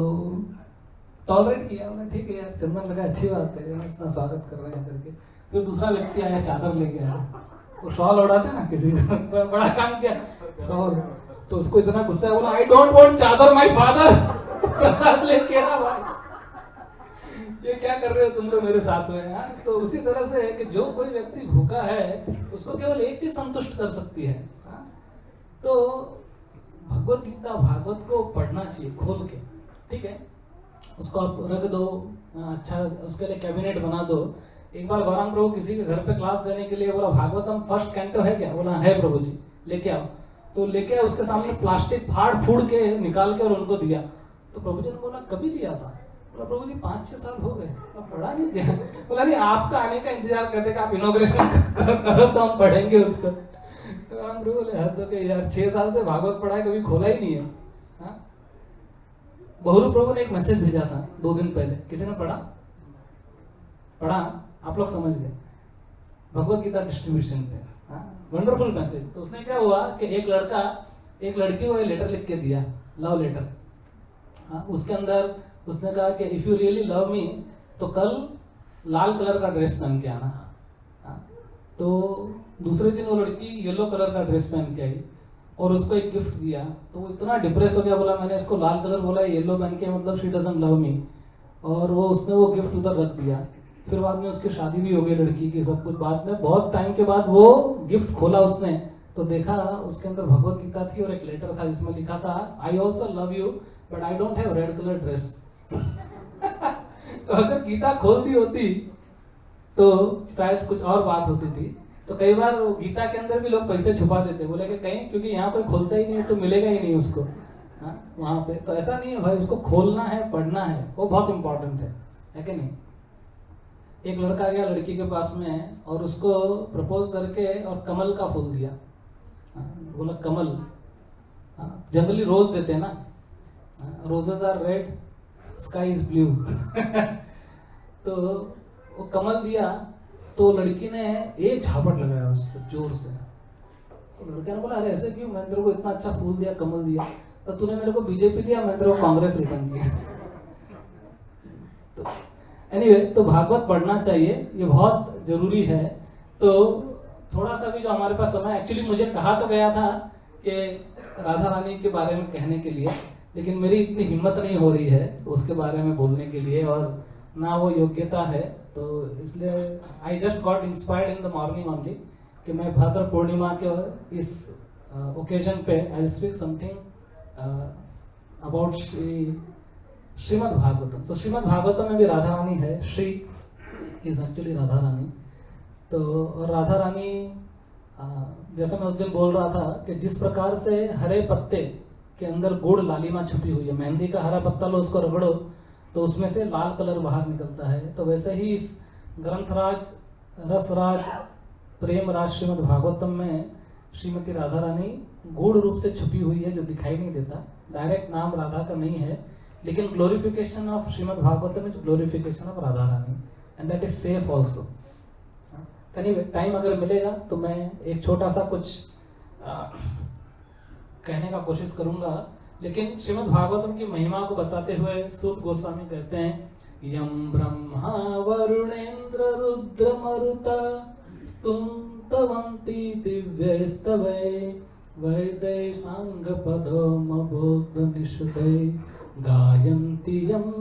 टॉलरेट किया उन्हें, ठीक है यार चंदन लगा, अच्छी बात है, इतना स्वागत कर रहे हैं करके। फिर दूसरा व्यक्ति आया चादर लेके आया, वो शॉल उड़ाते ना किसी का बड़ा काम किया शॉल, तो उसको इतना गुस्सा है, बोला आई डोंट वांट चादर माय फादर प्रसाद लेके आ भाई, ये क्या कर रहे हो तुम लोग मेरे साथ में यार। तो उसी तरह से कि जो कोई व्यक्ति भूखा है उसको केवल एक चीज संतुष्ट कर सकती है। तो भगवत गीता भागवत को पढ़ना चाहिए खोल के, ठीक है, उसको आप रख दो, अच्छा उसके लिए कैबिनेट बना दो। एक बार गौरांग प्रभु किसी के घर पे क्लास देने के लिए बोला भागवतम फर्स्ट कैंटो है क्या, बोला है प्रभु जी लेके आओ। तो लेके उसके सामने प्लास्टिक फाड़ फूड़ के निकाल के और उनको दिया। तो प्रभु जी ने बोला कभी दिया था, बोला प्रभु जी 5-6 साल हो गए, पढ़ा नहीं क्या। बोला नहीं आपका आने का इंतजार करते कि आप इनॉग्रेशन करो तो हम पढ़ेंगे उसको। तो गौरांग प्रभु बोले हद हो गई यार, 6 साल से भागवत पढ़ा है कभी खोला ही नहीं है। बहुरू प्रभु ने एक मैसेज भेजा था 2 दिन पहले, किसी ने पढ़ा आप लोग समझ गए, भगवत गीता डिस्ट्रीब्यूशन पे, वंडरफुल मैसेज। तो उसने क्या हुआ कि एक लड़का एक लड़की को लेटर लिख के दिया, लव लेटर। उसके अंदर उसने कहा कि if you really love me तो कल लाल कलर का ड्रेस पहन के आना। तो दूसरे दिन वो लड़की येलो कलर का ड्रेस पहन के आई और उसको एक गिफ्ट दिया। तो वो इतना डिप्रेस हो गया, बोला मैंने इसको लाल कलर बोला, येलो पहन के मतलब शी डजंट लव मी, और वो उसने वो गिफ्ट उधर रख दिया। फिर बाद में उसकी शादी भी हो गई लड़की की, सब कुछ। बाद में बहुत टाइम के बाद वो गिफ्ट खोला उसने तो देखा उसके अंदर भगवत गीता थी और एक लेटर था जिसमें लिखा था I also love you but I don't have read colour dress. तो अगर गीता खोल दी होती तो शायद कुछ और बात होती थी। तो कई बार गीता के अंदर भी लोग पैसे छुपा देते, बोले कि कहीं क्योंकि यहाँ कोई खोलता ही नहीं है तो मिलेगा ही नहीं उसको वहां पे। तो ऐसा नहीं है भाई, उसको खोलना है, पढ़ना है, वो बहुत इंपॉर्टेंट है कि नहीं। एक लड़का गया लड़की के पास में और उसको प्रपोज करके और कमल का फूल दिया। बोला कमल, जनरली रोज देते हैं ना, roses are red sky is blue. तो वो कमल दिया तो लड़की ने एक झापट लगाया उस पर जोर से। तो लड़के ने बोला अरे ऐसे क्यों, मैंने तेरे को इतना अच्छा फूल दिया, कमल दिया, तो तूने मेरे को बीजेपी दिया, मैं तेरे को कांग्रेस रिटर्न दिया। तो एनीवे, तो भागवत पढ़ना चाहिए, ये बहुत जरूरी है। तो थोड़ा सा भी जो हमारे पास समय, एक्चुअली मुझे कहा तो गया था कि राधा रानी के बारे में कहने के लिए, लेकिन मेरी इतनी हिम्मत नहीं हो रही है उसके बारे में बोलने के लिए और ना वो योग्यता है। तो इसलिए I just got inspired in the morning only कि मैं भाद्र पूर्णिमा के इस ओकेजन पे I speak something about Shrimad Bhagavatam. So Shrimad Bhagavatam में भी राधा रानी है, श्री इज एक्चुअली राधा रानी। तो और राधा रानी जैसे मैं उस दिन बोल रहा था कि जिस प्रकार से हरे पत्ते के अंदर गुड़ लालिमा छुपी हुई है, मेहंदी का हरा पत्ता लो उसको रगड़ो तो उसमें से लाल कलर बाहर निकलता है, तो वैसे ही इस ग्रंथराज रसराज प्रेम राज श्रीमद् भागवतम में श्रीमती राधा रानी गूढ़ रूप से छुपी हुई है जो दिखाई नहीं देता। डायरेक्ट नाम राधा का नहीं है, लेकिन glorification of Shrimad Bhagavatam is glorification of Radha Rani. And that is safe also. Anyway, time अगर मिलेगा तो मैं एक छोटा सा कुछ कहने का कोशिश करूंगा, लेकिन श्रीमद् भागवतम की महिमा को बताते हुए सूत गोस्वामी कहते हैं, यम ब्रह्मा वरुणेन्द्र रुद्र मरुता स्तुवन्ति दिव्यैस्तवै वैदै सांगपदमबोधनिषदै गायन्ति यं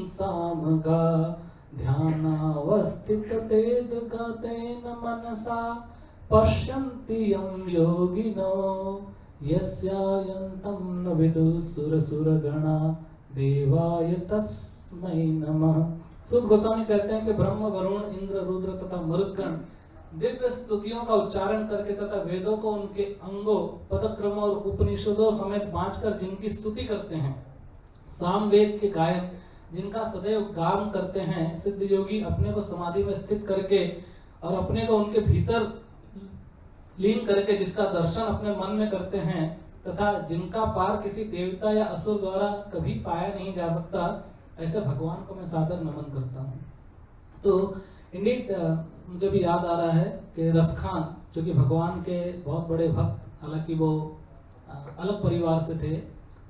सामगा ध्यानावस्थिततेन मनसा पश्यन्ति यं योगिनो यस्यायन्तं न विदुः सुरसुरगणा देवाय तस्मै नमः। सूत गोस्वामी कहते हैं कि ब्रह्म, वरुण, इंद्र, रुद्र तथा मरुद्गण दिव्य स्तुतियों का उच्चारण करके तथा वेदों को उनके अंगों, पदक्रमों और उपनिषदों समेत बांचकर जिनकी स्तुति करते हैं, सामवेद के गायन जिनका सदैव गान करते हैं, सिद्ध योगी अपने को समाधि में स्थित करके और अपने को उनके भीतर लीन करके जिसका दर्शन अपने मन में करते हैं, तथा जिनका पार किसी देवता या असुर द्वारा कभी पाया नहीं जा सकता, ऐसे भगवान को मैं सादर नमन करता हूँ। तो इंडीड मुझे भी याद आ रहा है कि रसखान, जो कि भगवान के बहुत बड़े भक्त, हालांकि वो अलग परिवार से थे,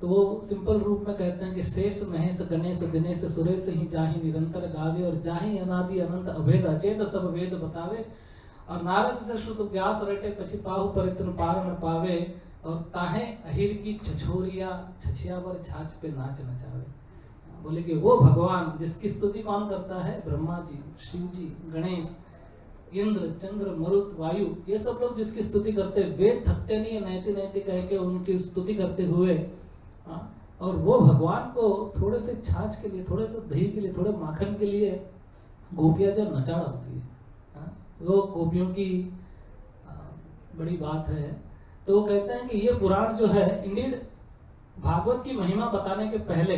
तो वो सिंपल रूप में कहते हैं कि शेष महेश गणेश दिनेश सुरेश ही जाहि निरंतर गावे और जाहि अनादि अनंत अभेद अचेत सब वेद बतावे और नारद से श्रुत व्यास रटे पछि पाहु परितन पार न पावे और ताहे अहिर की छछोरिया छछिया पर छाछ पे नाच नचावे। बोले कि वो भगवान जिसकी स्तुति कौन करता है? ब्रह्मा जी, शिव जी, गणेश, इंद्र, चंद्र, मरुत, वायु, ये सब लोग जिसकी स्तुति करते, वेद थकते नहीं, नैति नैति कह के उनकी स्तुति करते हुए, और वो भगवान को थोड़े से छाछ के लिए, थोड़े से दही के लिए, थोड़े माखन के लिए गोपियां जो नचा डालती है, वो गोपियों की बड़ी बात है। तो वो कहते हैं कि ये पुराण जो है, इंडीड भागवत की महिमा बताने के पहले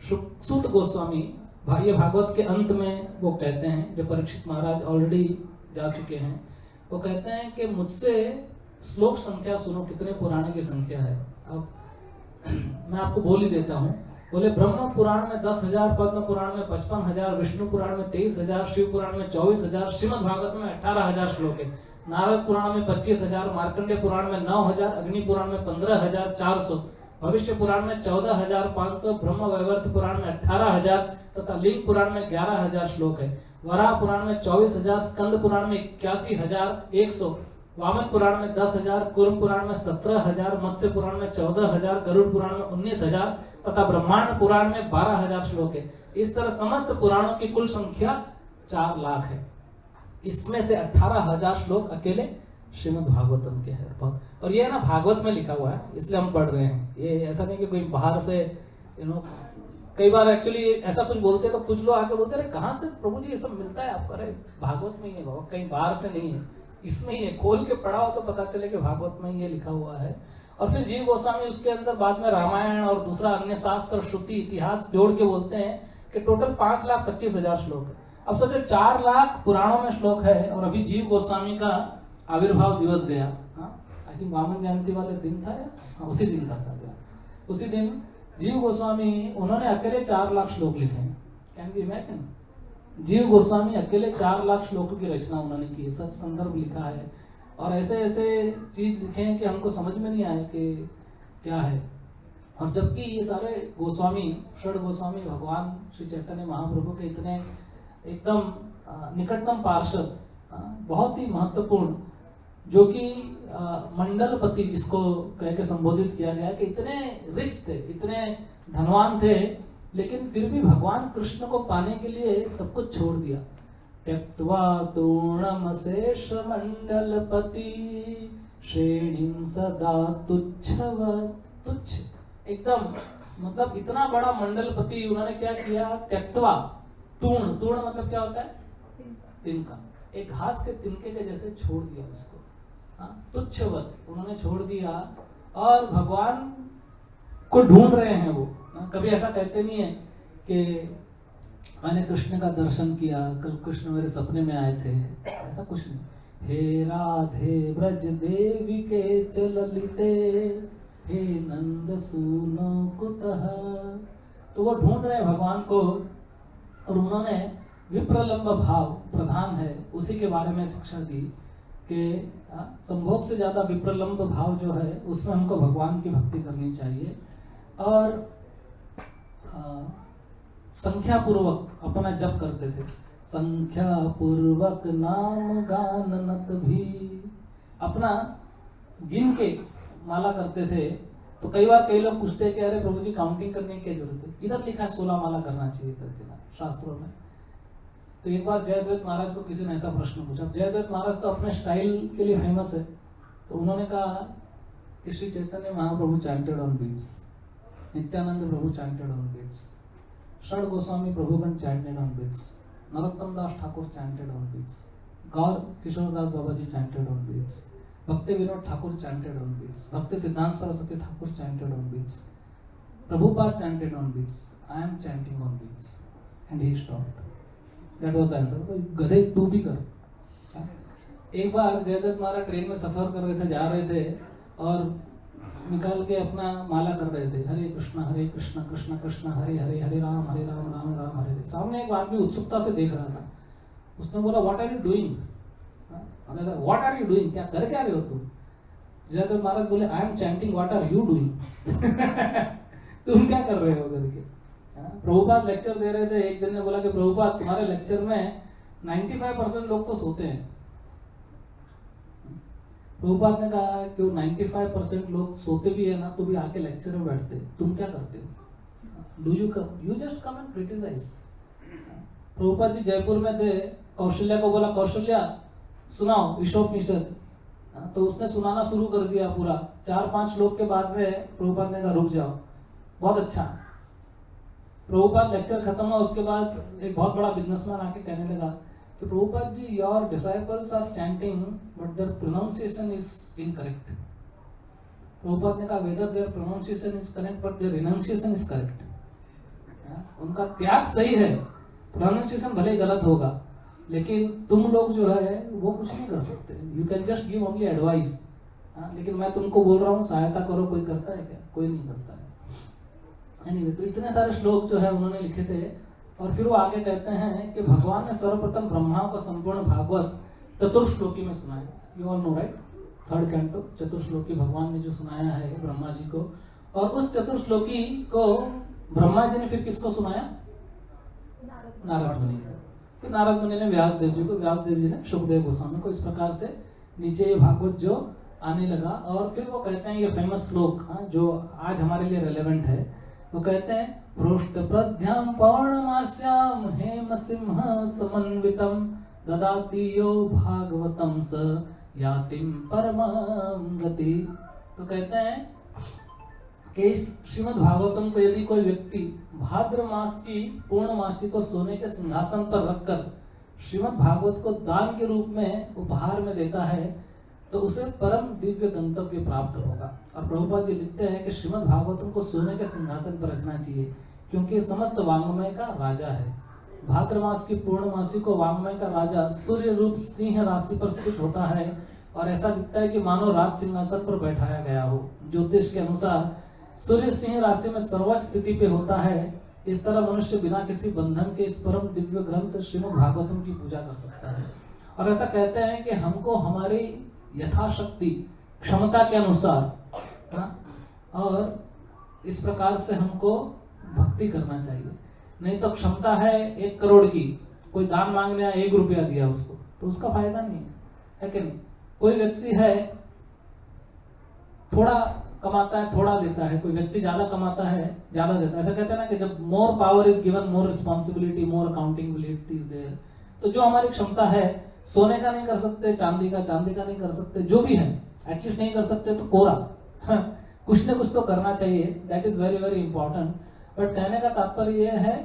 सूत गोस्वामी ये भागवत के अंत में वो कहते हैं, जब परीक्षित महाराज ऑलरेडी जा चुके हैं, वो कहते हैं कि मुझसे श्लोक संख्या सुनो, कितने पुराण की संख्या है। अब मैं आपको बोल ही देता हूँ। बोले ब्रह्म पुराण में 10,000, पद्म पुराण में 55,000, विष्णु पुराण में 23,000, शिव पुराण में 24,000, श्रीमद् भागवत में 18,000 श्लोक है, नारद पुराण में 25,000, मार्कंडेय पुराण में 9,000, अग्नि पुराण में 15,400, भविष्य पुराण में 14,500, ब्रह्म वैवर्त पुराण में 18,000 तथा लिंग पुराण में 11,000 श्लोक है, वराह पुराण में 24,000, स्कंद पुराण में 81,100, वामन पुराण में 10,000, कूर्म पुराण में 17,000, मत्स्य पुराण में 14,000, गरुड़ पुराण में 19,000 तथा ब्रह्मांड पुराण में 12,000 श्लोक है। इस तरह समस्त पुराणों की कुल संख्या 4 लाख है। इसमें से 18,000 श्लोक अकेले श्रीमद् भागवतम के हैं। और ये ना भागवत में लिखा हुआ है, इसलिए हम पढ़ रहे हैं। ये ऐसा नहीं कि कोई बाहर से कई बार एक्चुअली ऐसा कुछ बोलते तो कुछ लोग आके बोलते रहे कहाँ से प्रभु जी ये सब मिलता है आपका? अरे भागवत में ही है बाबा, कहीं बाहर से नहीं है, इसमें ही है। खोल के पढ़ा हो तो पता चले कि भागवत में ये लिखा हुआ है। और फिर जीव गोस्वामी उसके अंदर बाद में रामायण और दूसरा अन्य शास्त्र, श्रुति, इतिहास जोड़ के बोलते हैं कि टोटल 5,25,000 श्लोक है। अब सोचो 4 लाख पुराणों में श्लोक है और अभी जीव गोस्वामी का आविर्भाव दिवस गया, आई थिंक वामन जयंती वाले दिन था या उसी दिन था शायद, उसी दिन जीव गोस्वामी उन्होंने अकेले 4 लाख श्लोक लिखे हैं। कैन बी इमेजिन, जीव गोस्वामी अकेले 4 लाख श्लोकों की रचना उन्होंने की है, सब संदर्भ लिखा है और ऐसे ऐसे चीज लिखे हैं कि हमको समझ में नहीं आए कि क्या है। और जबकि ये सारे गोस्वामी, षड गोस्वामी भगवान श्री चैतन्य महाप्रभु के इतने एकदम निकटतम पार्षद, बहुत ही महत्वपूर्ण, जो कि मंडलपति जिसको कह के संबोधित किया गया कि इतने रिच थे, इतने धनवान थे, लेकिन फिर भी भगवान कृष्ण को पाने के लिए सब कुछ छोड़ दिया। त्यक्त्वा तूर्णम शेष मंडलपति श्रेणीम सदा तुच्छवत्, तुच्छ एकदम, मतलब इतना बड़ा मंडलपति उन्होंने क्या किया? त्यक्त्वा, तूर्ण, तूर्ण मतलब क्या होता है? तिनका, एक घास के तिनके के जैसे छोड़ दिया उसको, तुच्छवत उन्होंने छोड़ दिया और भगवान को ढूंढ रहे हैं वो। कभी ऐसा कहते नहीं है कि मैंने कृष्ण का दर्शन किया, कल कृष्ण मेरे सपने में आए थे, ऐसा कुछ नहीं। हे राधे ब्रज देवी के चललिते, हे नंद सूनो कुतः, तो वो ढूंढ रहे हैं भगवान को। और उन्होंने विप्रलंब भाव प्रधान है, उसी के बारे में शिक्षा दी कि संभोग से ज़्यादा विप्रलंब भाव जो है उसमें हमको भगवान की भक्ति करनी चाहिए और संख्या पूर्वक अपना जप करते थे। संख्या पूर्वक नाम गाननत भी, अपना गिन के माला करते थे। तो कई बार कई लोग पूछते हैं कि अरे प्रभु जी काउंटिंग करने की क्या जरूरत है, इधर लिखा है 16 माला करना चाहिए करके ना शास्त्रों में। तो एक बार जयद्वैत महाराज को किसी ने ऐसा प्रश्न पूछा। जयद्वैत महाराज तो अपने स्टाइल के लिए फेमस है, तो उन्होंने कहा कि Shri Chaitanya Mahaprabhu chanted on beads, Nityananda Prabhu chanted on beads, Shad Goswami प्रभुगण chanted on beads, Narottam Das Thakur chanted on beads, Gaur Kishore Das Baba ji chanted on beads, Bhakti Vinod Thakur chanted on beads, Bhakti Siddhanta Saraswati Thakur chanted on beads, Prabhupada chanted on beads, I am chanting on beads and he stopped. That was the answer. तो गधे तू भी कर। एक बार जयदत्त महाराज ट्रेन में सफर कर रहे थे, जा रहे थे और निकाल के अपना माला कर रहे थे, हरे कृष्णा कृष्ण कृष्ण हरे हरे, हरे राम राम राम हरे हरे। सामने एक आदमी उत्सुकता से देख रहा था। उसने बोला what are you doing, what are you doing, क्या कर क्या रहे हो तुम? जयदत्त महाराज बोले I am chanting what are you doing. तुम क्या कर रहे हो करके। प्रभुपाद लेक्चर दे रहे थे, एक जन ने बोला कि प्रभुपाद तुम्हारे लेक्चर में 95% लोग तो सोते हैं। प्रभुपाद ने कहा कि वो 95% लोग सोते भी है ना तो भी आके लेक्चर में बैठते, तुम क्या करते हो? Do you come, you just come and criticise. Prabhupada ji Jaipur में थे, कौशल्या को बोला कौशल्या सुनाओ ईशोपनिषद, तो उसने सुनाना शुरू कर दिया पूरा। 4-5 लोग के बाद में प्रभुपाद ने कहा रुक जाओ, बहुत अच्छा। प्रभुपाद लेक्चर खत्म हुआ, उसके बाद एक बहुत बड़ा बिजनेसमैन आके कहने लगा कि Prabhupada ji your disciples are chanting but their pronunciation is incorrect. Prabhupada ने कहा whether their pronunciation is correct but their renunciation is correct. उनका त्याग सही है, प्रोनाउंसिएशन भले गलत होगा, लेकिन तुम लोग जो है वो कुछ नहीं कर सकते। You can just give only advice, लेकिन मैं तुमको बोल रहा हूँ सहायता करो, कोई करता है क्या? कोई नहीं करता है। Anyway, तो इतने सारे श्लोक जो है उन्होंने लिखे थे। और फिर वो आगे कहते हैं कि भगवान ने सर्वप्रथम ब्रह्मा को संपूर्ण भागवत चतुर्श्लोकी में सुनाया। You all know right, 3rd canto Chatushloki भगवान ने जो सुनाया है ब्रह्मा जी को। और उस चतुर्श्लोकी को ब्रह्मा जी ने फिर किसको सुनाया? नारद मुनि को। तो नारद मुनि ने व्यास देव जी को, व्यास देव जी ने शुकदेव गोस्वामी को। इस प्रकार से नीचे ये भागवत जो आने लगा। और फिर वो कहते हैं ये फेमस श्लोक जो आज हमारे लिए रेलेवेंट है, वो कहते हैं पृष्ठ प्रध्याम पौर्णमास्याम हेम सिंह समन्वितम ददाति यो भागवतम स यातिम परमाम गति। तो कहते हैं कि इस श्रीमद् भागवतम को यदि कोई व्यक्ति भाद्र मास की पूर्णमासी को सोने के सिंहासन पर रखकर श्रीमद् भागवत को दान के रूप में उपहार में देता है तो उसे परम दिव्य गंतव्य प्राप्त होगा। और प्रभुपाद जी लिखते हैं कि श्रीमद् भागवतम को सोने के सिंहासन पर रखना चाहिए क्योंकि समस्त वांग्मय का राजा है। भाद्र मास की पूर्णमासी को वांग्मय का राजा सूर्य रूप सिंह राशि पर स्थित होता है और ऐसा दिखता है कि मानो राज सिंहासन पर बैठाया गया हो। ज्योतिष के अनुसार सूर्य सिंह राशि में सर्वोच्च स्थिति पे होता है। इस तरह मनुष्य बिना किसी बंधन के इस परम दिव्य ग्रंथ श्रीमद् भागवतम की पूजा कर सकता है। और ऐसा कहते हैं कि हमको हमारी यथाशक्ति क्षमता के अनुसार और इस प्रकार से हमको भक्ति करना चाहिए। नहीं तो क्षमता है 1 करोड़ की, कोई दान मांगने आया 1 रुपया दिया उसको तो उसका फायदा नहीं है कि नहीं? कोई व्यक्ति है थोड़ा कमाता है थोड़ा देता है, कोई व्यक्ति ज्यादा कमाता है ज्यादा देता है। ऐसा कहते हैं ना कि जब more power is given more responsibility more accounting is there. तो जो हमारी क्षमता है, सोने का नहीं कर सकते, चांदी का नहीं कर सकते, जो भी है एटलीस्ट नहीं कर सकते तो कोरा कुछ न कुछ तो करना चाहिए। That is very very important. But कहने का तात्पर्य यह है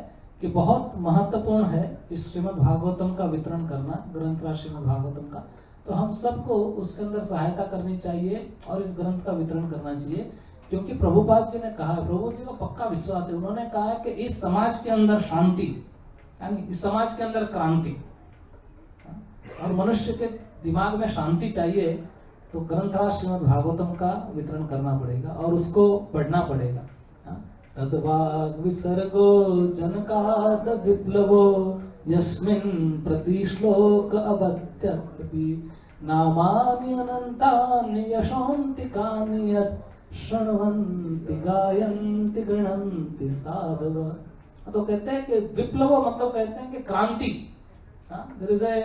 कि बहुत महत्वपूर्ण है इस श्रीमद् भागवतम का वितरण करना, ग्रंथराज श्रीमद् भागवतम का। तो हम सबको उसके अंदर सहायता करनी चाहिए और इस ग्रंथ का वितरण करना चाहिए क्योंकि प्रभुपाद जी ने कहा, प्रभु जी को पक्का विश्वास है, उन्होंने कहा कि इस समाज के अंदर शांति यानी इस समाज के अंदर क्रांति और मनुष्य के दिमाग में शांति चाहिए तो ग्रंथराज श्रीमद् भागवतम का वितरण करना पड़ेगा और उसको बढ़ना पड़ेगा। तद्वाग विसर्गो जनकाद विप्लवो यस्मिन् प्रतिश्लोक अवत्यपि नामानि अनन्तानि यशोन्तिकानि यत् शृण्वन्ति गायन्ति गृह्णन्ति साधव। तो कहते हैं कि विप्लव मतलब कहते हैं कि क्रांति। देयर इज ए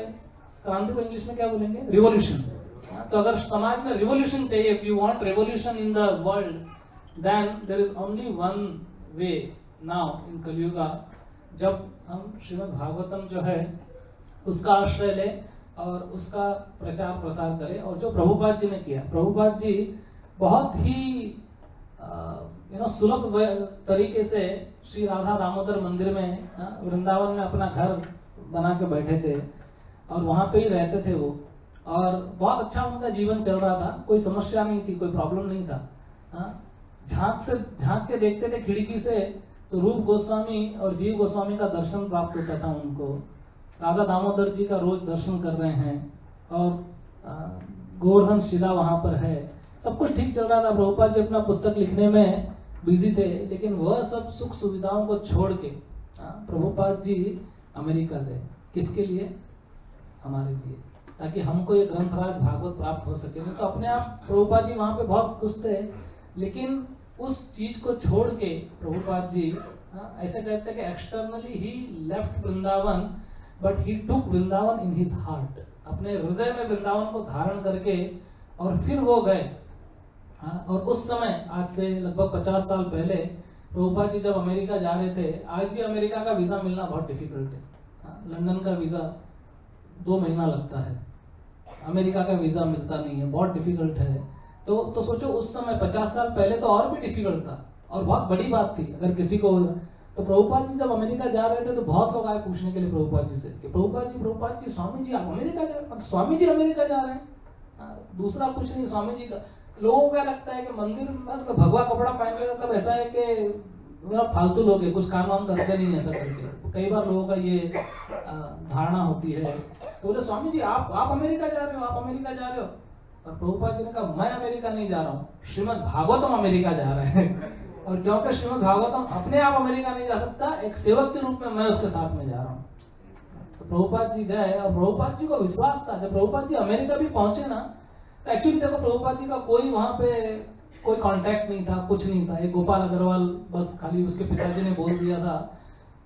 क्रांति को इंग्लिश में क्या बोलेंगे? रिवॉल्यूशन। तो अगर समाज में रिवॉल्यूशन चाहिए, if you want revolution in the world then there is only one way now in Kaliyuga, जब हम श्रीमद् भागवतम जो है उसका आश्रय लें और उसका प्रचार प्रसार करें। और जो प्रभुपाद जी ने किया, प्रभुपाद जी बहुत ही सुलभ तरीके से श्री राधा दामोदर मंदिर में वृंदावन में अपना घर बना के बैठे थे और वहाँ पे ही रहते थे वो, और बहुत अच्छा उनका जीवन चल रहा था, कोई समस्या नहीं थी, कोई प्रॉब्लम नहीं था। झांक के देखते थे खिड़की से तो रूप गोस्वामी और जीव गोस्वामी का दर्शन प्राप्त होता था उनको। राधा दामोदर जी का रोज दर्शन कर रहे हैं और गोवर्धन शिला वहाँ पर है, सब कुछ ठीक चल रहा था। प्रभुपाद जी अपना पुस्तक लिखने में बिजी थे, लेकिन वह सब सुख सुविधाओं को छोड़ के प्रभुपाद जी अमेरिका गए। किसके लिए? हमारे लिए, ताकि हमको ये ग्रंथराज भागवत प्राप्त हो सके। नहीं तो अपने आप प्रभुपाद जी वहाँ पे बहुत खुश थे, लेकिन उस चीज को छोड़ के प्रभुपाद जी ऐसे कहते हैं कि externally he left Vrindavan but he took Vrindavan in his heart. अपने हृदय में वृंदावन को धारण करके और फिर वो गए। और उस समय, आज से लगभग 50 साल पहले प्रभुपाद जी जब अमेरिका जा रहे थे, आज भी अमेरिका का वीजा मिलना बहुत डिफिकल्ट है। लंदन का वीजा 2 महीना लगता है, अमेरिका का वीजा मिलता नहीं है, बहुत डिफिकल्ट है। तो सोचो उस समय 50 साल पहले तो और भी डिफिकल्ट था और बहुत बड़ी बात थी अगर किसी को। तो प्रभुपाद जी जब अमेरिका जा रहे थे तो बहुत लोग आए पूछने के लिए प्रभुपाद जी से कि प्रभुपाद जी स्वामी जी आप अमेरिका जा रहे हैं? स्वामी जी अमेरिका जा रहे हैं, दूसरा कुछ नहीं। स्वामी जी का लोगों को क्या लगता है कि मंदिर में तो भगवा कपड़ा पहन के मतलब ऐसा है कि फालतू लोग हैं, कुछ काम वाम करते नहीं ऐसा करके। कई बार लोगों का ये धारणा होती है। तो बोले स्वामी जी आप अमेरिका जा रहे हो, आप अमेरिका जा रहे हो? और प्रभुपाद जी ने कहा मैं अमेरिका नहीं जा रहा हूँ, श्रीमद् भागवतम अमेरिका जा रहे हैं। और क्योंकि श्रीमद् भागवतम अपने आप अमेरिका नहीं जा सकता, एक सेवक के रूप में मैं उसके साथ में जा रहा हूँ। तो प्रभुपाद जी गए और प्रभुपाद जी को विश्वास था। जब प्रभुपाद जी अमेरिका भी पहुंचे ना, तो एक्चुअली देखो प्रभुपाद जी का कोई वहां पे कोई कांटेक्ट नहीं था, कुछ नहीं था। एक गोपाल अग्रवाल बस खाली उसके पिताजी ने बोल दिया था।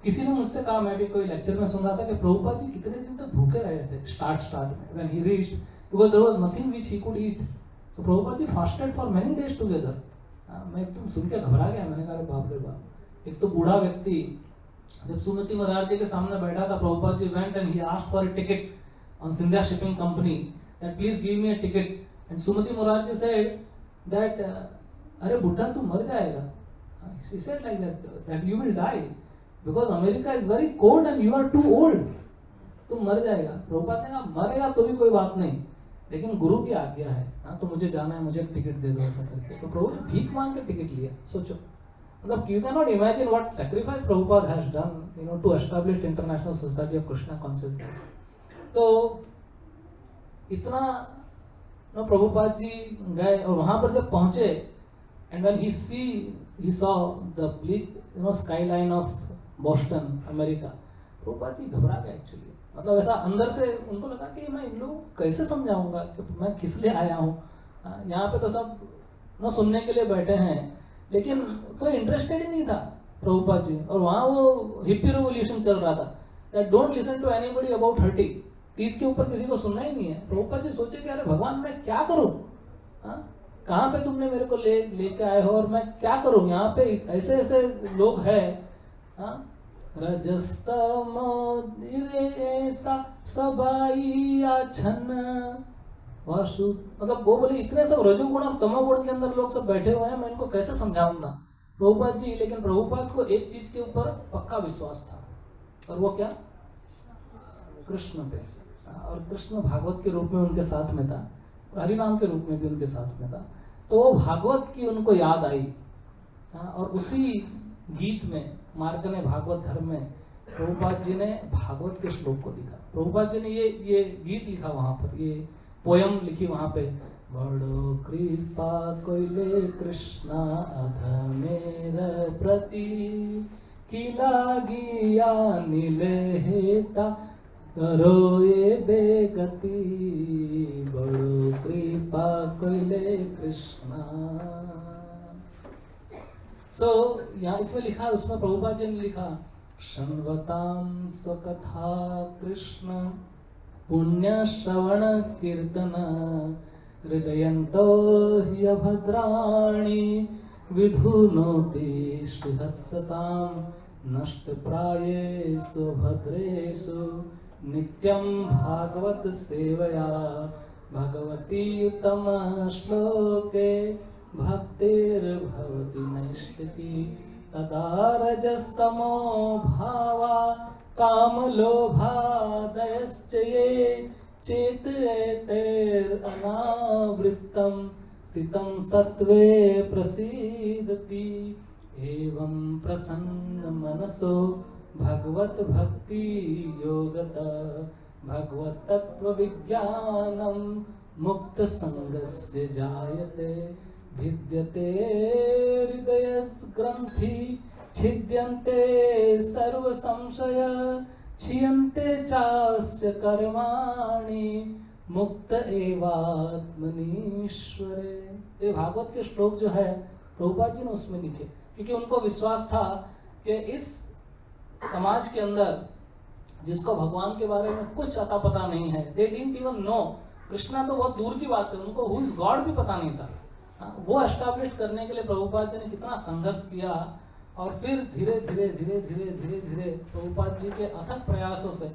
किसी ने मुझसे कहा, मैं भी कोई लेक्चर में सुन रहा था कि प्रभुपाद जी कितने दिन तक भूखे रहे थे स्टार्ट में when he reached, because there was nothing which he could eat. So Prabhupada ji fasted for many days together. मैं एकदम सुन के घबरा गया। मैंने कहा बाप रे बाप, एक तो बूढ़ा व्यक्ति। जब सुमति महाराज जी के सामने बैठा था, Prabhupada ji went and he asked for a ticket on Scindia shipping company that please give me a ticket. And Sumati Maharaj ji said that अरे बुड्ढा तू मर जाएगा। She said like that you will die because America is very cold and you are too old. तुम मर जाएगा। प्रभुपाद ने कहा मरेगा तो भी कोई बात नहीं, लेकिन गुरु की आज्ञा है, हाँ तो मुझे जाना है, मुझे टिकट दे दो ऐसा करके। तो प्रभु ने भीख मांग के टिकट लिया। सोचो, मतलब you cannot imagine what sacrifice Prabhupada has done, you know, to establish International Society of Krishna Consciousness. तो इतना प्रभुपाद जी गए और वहां पर जब पहुंचे, and when he saw the bleak, you know, skyline of Boston, America, Prabhupada ji घबरा गए एक्चुअली। मतलब ऐसा अंदर से उनको लगा कि मैं इन लोगों को कैसे समझाऊंगा कि मैं किस लिए आया हूँ। यहाँ पे तो सब न सुनने के लिए बैठे हैं, लेकिन कोई इंटरेस्टेड ही नहीं था प्रभुपाद जी। और वहाँ वो हिप्पी रिवॉल्यूशन चल रहा था, that don't listen to anybody about 30 के ऊपर किसी को सुनना ही नहीं है। प्रभुपाद जी सोचे कि अरे भगवान मैं क्या करूँ, कहाँ पे तुमने मेरे को लेके आए हो और मैं क्या करूँ? यहाँ पे ऐसे ऐसे लोग हैं, रजस्तम वासु, मतलब वो बोले इतने सब रजोगुण और तमोगुण के अंदर लोग सब बैठे हुए हैं, मैं इनको कैसे समझाऊंगा प्रभुपाद जी। लेकिन प्रभुपाद को एक चीज के ऊपर पक्का विश्वास था, और वो क्या? कृष्ण पे। और कृष्ण भागवत के रूप में उनके साथ में था, हरि नाम के रूप में भी उनके साथ में था। तो भागवत की उनको याद आई, और उसी गीत में मार्कण्डेय भागवत धर्म में प्रभुपाद जी ने भागवत के श्लोक को लिखा। प्रभुपाद जी ने ये गीत लिखा, वहां पर ये पोयम लिखी वहां पे, बड़ो कृपा कोइले कृष्णा अधमेर प्रति की लागिया निलेता रोए बेगति बड़ो कृपा कोइले कृष्णा। यहाँ इसमें लिखा, उसमें प्रभुपाद जी ने लिखा शृण्वतां स्वकथा कृष्ण पुण्य श्रवण कीर्तन हृदयन्तो ह्यभद्राणि विधुनोति श्रीहत्सतां नष्टप्रायेषु भद्रेषु नित्यं भागवत सेवया भगवती उत्तम श्लोके भक्तिर्भवति नैष्टिकी तदा रजस्तमो भावा कामलोभादयश्च ये चेतयेतेरनावृत्तं स्थितं सत्त्वे प्रसीदति एवं प्रसन्न मनसो भगवत भक्ति योगतः भगवत तत्व विज्ञानं मुक्त संगस्य जायते भिद्यते हृदयग्रन्थि छिद्यन्ते सर्व संशय क्षीयन्ते चास्य कर्माणि मुक्त एवात्मनीश्वरे। तो भागवत के श्लोक जो है प्रभुपाद जी ने उसमें लिखे, क्योंकि उनको विश्वास था कि इस समाज के अंदर जिसको भगवान के बारे में कुछ अता पता नहीं है, they didn't even know, Krishna तो बहुत दूर की बात है, उनको हु इज गॉड भी पता नहीं था। वो एस्टैब्लिश करने के लिए प्रभुपाद जी ने कितना संघर्ष किया, और फिर धीरे धीरे धीरे धीरे धीरे धीरे प्रभुपाद जी के अथक प्रयासों से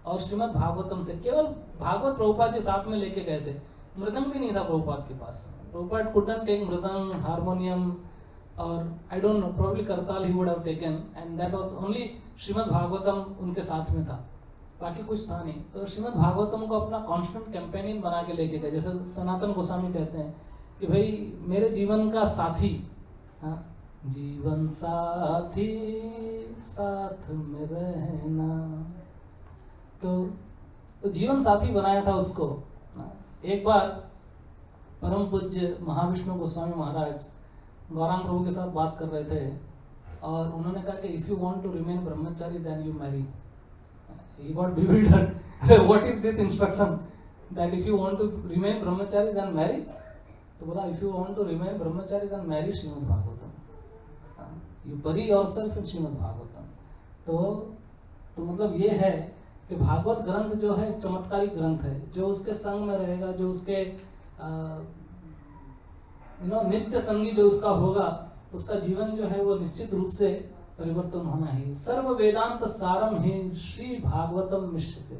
और श्रीमद् भागवतम से, केवल भागवत प्रभुपाद जी साथ में लेके गए थे, मृदंग भी नहीं था प्रभुपाद के पास। प्रभुपाद कुडंट टेक मृदंग, हारमोनियम और आई डोंट नो, प्रोबब्ली करताल he would have taken, and that was only Shrimad Bhagavatam उनके साथ में था, बाकी कुछ था नहीं। तो श्रीमद् भागवतम को अपना कांस्टेंट कैंपेनियन बना के लेके गए, जैसे सनातन गोस्वामी कहते हैं कि भाई मेरे जीवन का साथी, हाँ, जीवन साथी साथ में रहना, तो जीवन साथी बनाया था उसको। एक बार परम पूज्य महाविष्णु गोस्वामी महाराज गौरांग प्रभु के साथ बात कर रहे थे, और उन्होंने कहा कि if you want to remain brahmachari then you marry. He got bewildered, what is this instruction that if you want to remain brahmachari then marry? तो बोला if you want to remain brahmachari then marry Shrimad Bhagavatam, you bury yourself in Shrimad Bhagavatam. तो मतलब ये है कि भागवत ग्रंथ जो है चमत्कारिक ग्रंथ है, जो उसके संग में रहेगा, जो उसके नित्य संगी जो उसका होगा, उसका जीवन जो है वो निश्चित रूप से परिवर्तन होना ही। सर्व वेदांत सारम ही श्री भागवतम मिश्रते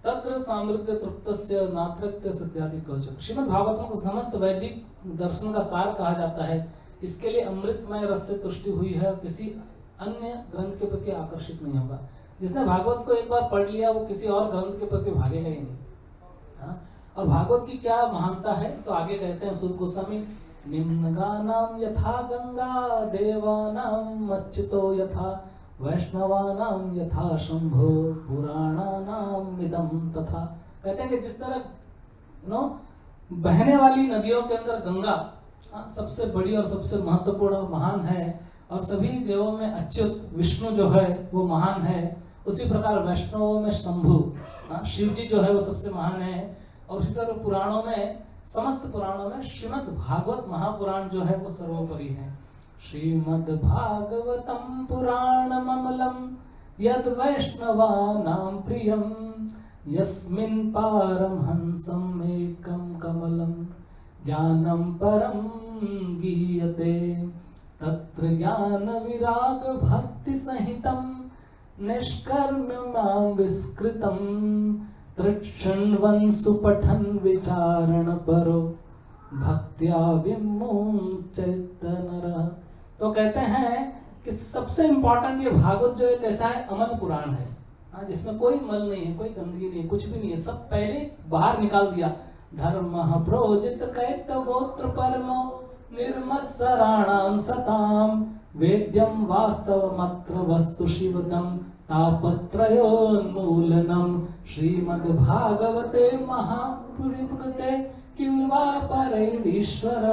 तत्र सामृत्य तृप्तस्य नात्रत्य सत्यादि कवच। श्रीमद् भागवतम को समस्त वैदिक दर्शन का सार कहा जाता है। इसके लिए अमृतमय रस से तुष्टि हुई है, किसी अन्य ग्रंथ के प्रति आकर्षित नहीं होगा। जिसने भागवत को एक बार पढ़ लिया वो किसी और ग्रंथ के प्रति भागेगा ही नहीं। हाँ? और भागवत की क्या महानता है, तो आगे कहते हैं सुत गोस्वामी, निम्नगानाम यथा गंगा देवानाम अच्युतो यथा वैष्णवानाम यथा शंभो पुराणानाम इदम तथा। कहते हैं कि जिस तरह बहने वाली नदियों के अंदर गंगा सबसे बड़ी और सबसे महत्वपूर्ण और महान है, और सभी देवों में अच्युत विष्णु जो है वो महान है, उसी प्रकार वैष्णवों में शंभु शिव जी जो है वो सबसे महान है। और उसी तरह पुराणों में, समस्त पुराणों में श्रीमद् भागवत महापुराण जो है वो सर्वोपरि है। श्रीमद् भागवतम पुराणममलम यद वैष्णवानां प्रियम यस्मिन् पारमहंसम् एकं कमलं ज्ञानं परं गीयते तत्र ज्ञान विराग भक्ति सहितं निष्कर्म्यं विस्कृतं तृक्षण्वन् सुपठन् विचारण परो भक्त्या विमुञ्चेत नरः। तो कहते हैं कि सबसे इंपॉर्टेंट ये भागवत जो एक ऐसा है अमल पुराण है, जिसमें कोई मल नहीं है, कोई गंदगी नहीं है, कुछ भी नहीं है, सब पहले बाहर निकाल दिया। धर्म प्रोजित कैतवोत्र परमो निर्मत्सराणां सतां वेद्यं वास्तवमत्र वस्तु शिवदं तापत्रयोन्मूलनं श्रीमद्भागवते महापुरीकृते किं वा परैरीश्वर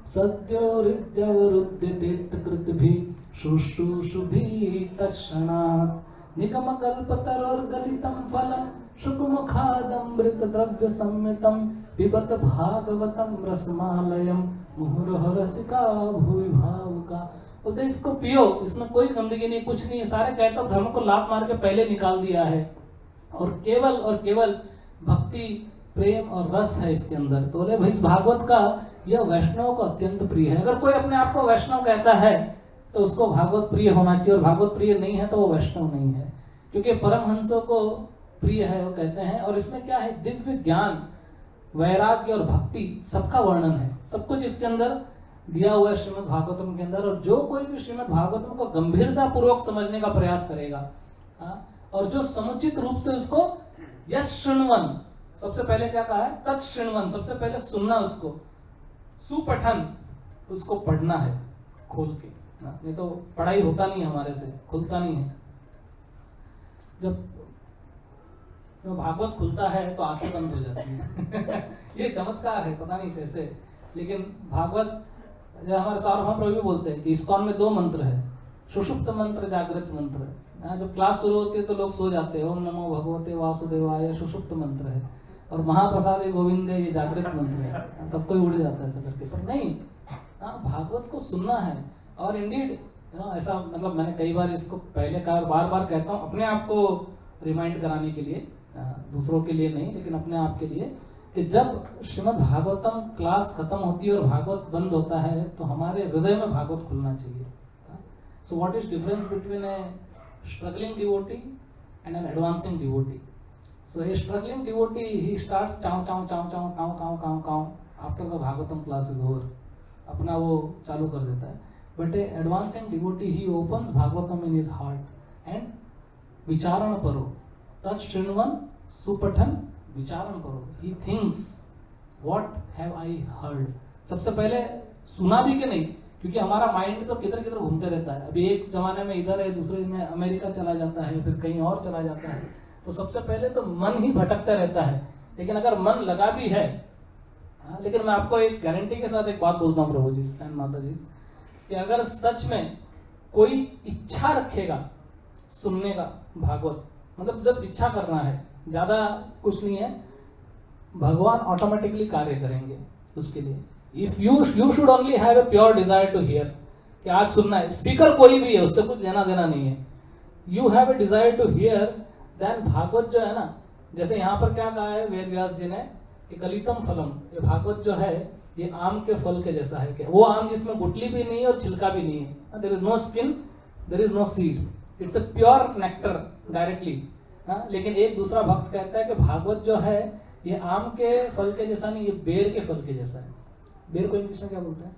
सद्यो हृद्यवरुध्यते कृतभिः शुश्रूषुभिः तत्क्षणात् निगमकल्पतरोर्गलितं फलं शुकमुखादमृतद्रव्यसंयुतं पिबत भागवतं रसमालयं मुहुरः रसिका भुवि भावुका। बोलते इसको पियो, इसमें कोई गंदगी नहीं, कुछ नहीं है, सारे कहते धर्म को लात मार के पहले निकाल दिया है और केवल भक्ति प्रेम और रस है इसके अंदर। तो बोले भाई इस भागवत का यह वैष्णव को अत्यंत प्रिय है। अगर कोई अपने आप को वैष्णव कहता है तो उसको भागवत प्रिय होना चाहिए, और भागवत प्रिय नहीं है तो वो वैष्णव नहीं है, क्योंकि परमहंसों को प्रिय है वो कहते हैं। और इसमें क्या है, दिव्य ज्ञान, वैराग्य और भक्ति सबका वर्णन है, सब कुछ इसके अंदर दिया हुआ है श्रीमद् भागवतम के अंदर। और जो कोई भी श्रीमद् भागवतम को गंभीरता पूर्वक समझने का प्रयास करेगा, और जो समुचित रूप से उसको यश शृण्वन, सबसे पहले क्या कहा है, तत् शृण्वन, सबसे पहले सुनना उसको, सुपठन, उसको पढ़ना है खोल के, नहीं तो पढ़ाई होता नहीं हमारे से, खुलता नहीं है। जब भागवत खुलता है तो आंखें बंद हो जाती हैं ये चमत्कार है, पता नहीं कैसे। लेकिन भागवत, जो हमारे सार्वभौम प्रभु बोलते हैं कि इस्कॉन में 2 मंत्र है, सुषुप्त मंत्र, जागृत मंत्र। जब क्लास शुरू होती है तो लोग सो जाते हैं, ओम नमो भगवते वासुदेवाय सुषुप्त मंत्र है, और महाप्रसाद गोविंद ये जागृत मंत्र है, सबको उड़ जाता है ऐसा करके। पर नहीं, भागवत को सुनना है। और इंडीड ऐसा, मतलब मैंने कई बार इसको पहले कहा, बार बार कहता हूँ अपने आप को रिमाइंड कराने के लिए, दूसरों के लिए नहीं लेकिन अपने आप के लिए, कि जब श्रीमद् भागवतम क्लास खत्म होती है और भागवत बंद होता है तो हमारे हृदय में भागवत खुलना चाहिए। So what is difference between a struggling devotee and an advancing devotee? So a struggling devotee, he starts chow chow chow chow cow cow cow cow after the Bhagavatam class is over, अपना वो चालू कर देता है। But a advancing devotee, he opens Bhagavatam in his heart and विचारण परो, तत् शृण्वन सुपठन विचारण परो, he thinks what have I heard। सबसे पहले सुना भी कि नहीं, क्योंकि हमारा माइंड तो किधर किधर घूमते रहता है। अभी एक जमाने में इधर है, दूसरे में अमेरिका चला जाता है, फिर कहीं और चला जाता है। तो सबसे पहले तो मन ही भटकता रहता है। लेकिन अगर मन लगा भी है, लेकिन मैं आपको एक गारंटी के साथ एक बात बोलता हूँ प्रभु जी एंड माता जी, कि अगर सच में कोई इच्छा रखेगा सुनने का भागवत, मतलब जब इच्छा करना है, ज्यादा कुछ नहीं है, भगवान ऑटोमेटिकली कार्य करेंगे उसके लिए। If you should only have a pure desire to hear, कि आज सुनना है, स्पीकर कोई भी है उससे कुछ लेना देना नहीं है, you have a desire to hear, then Bhagavat जो है ना, जैसे यहाँ पर क्या कहा है वेद व्यास जी ने कि कलितम फलम, ये भागवत जो है ये आम के फल के जैसा है। कि वो आम जिसमें गुठली भी नहीं है और छिलका भी नहीं है, there is no skin, there is no seed, it's a pure nectar directly. लेकिन एक दूसरा भक्त कहता है कि भागवत जो है ये आम के फल के जैसा नहीं, ये बेर के फल के जैसा है। बेर को इंग्लिश में क्या बोलते हैं?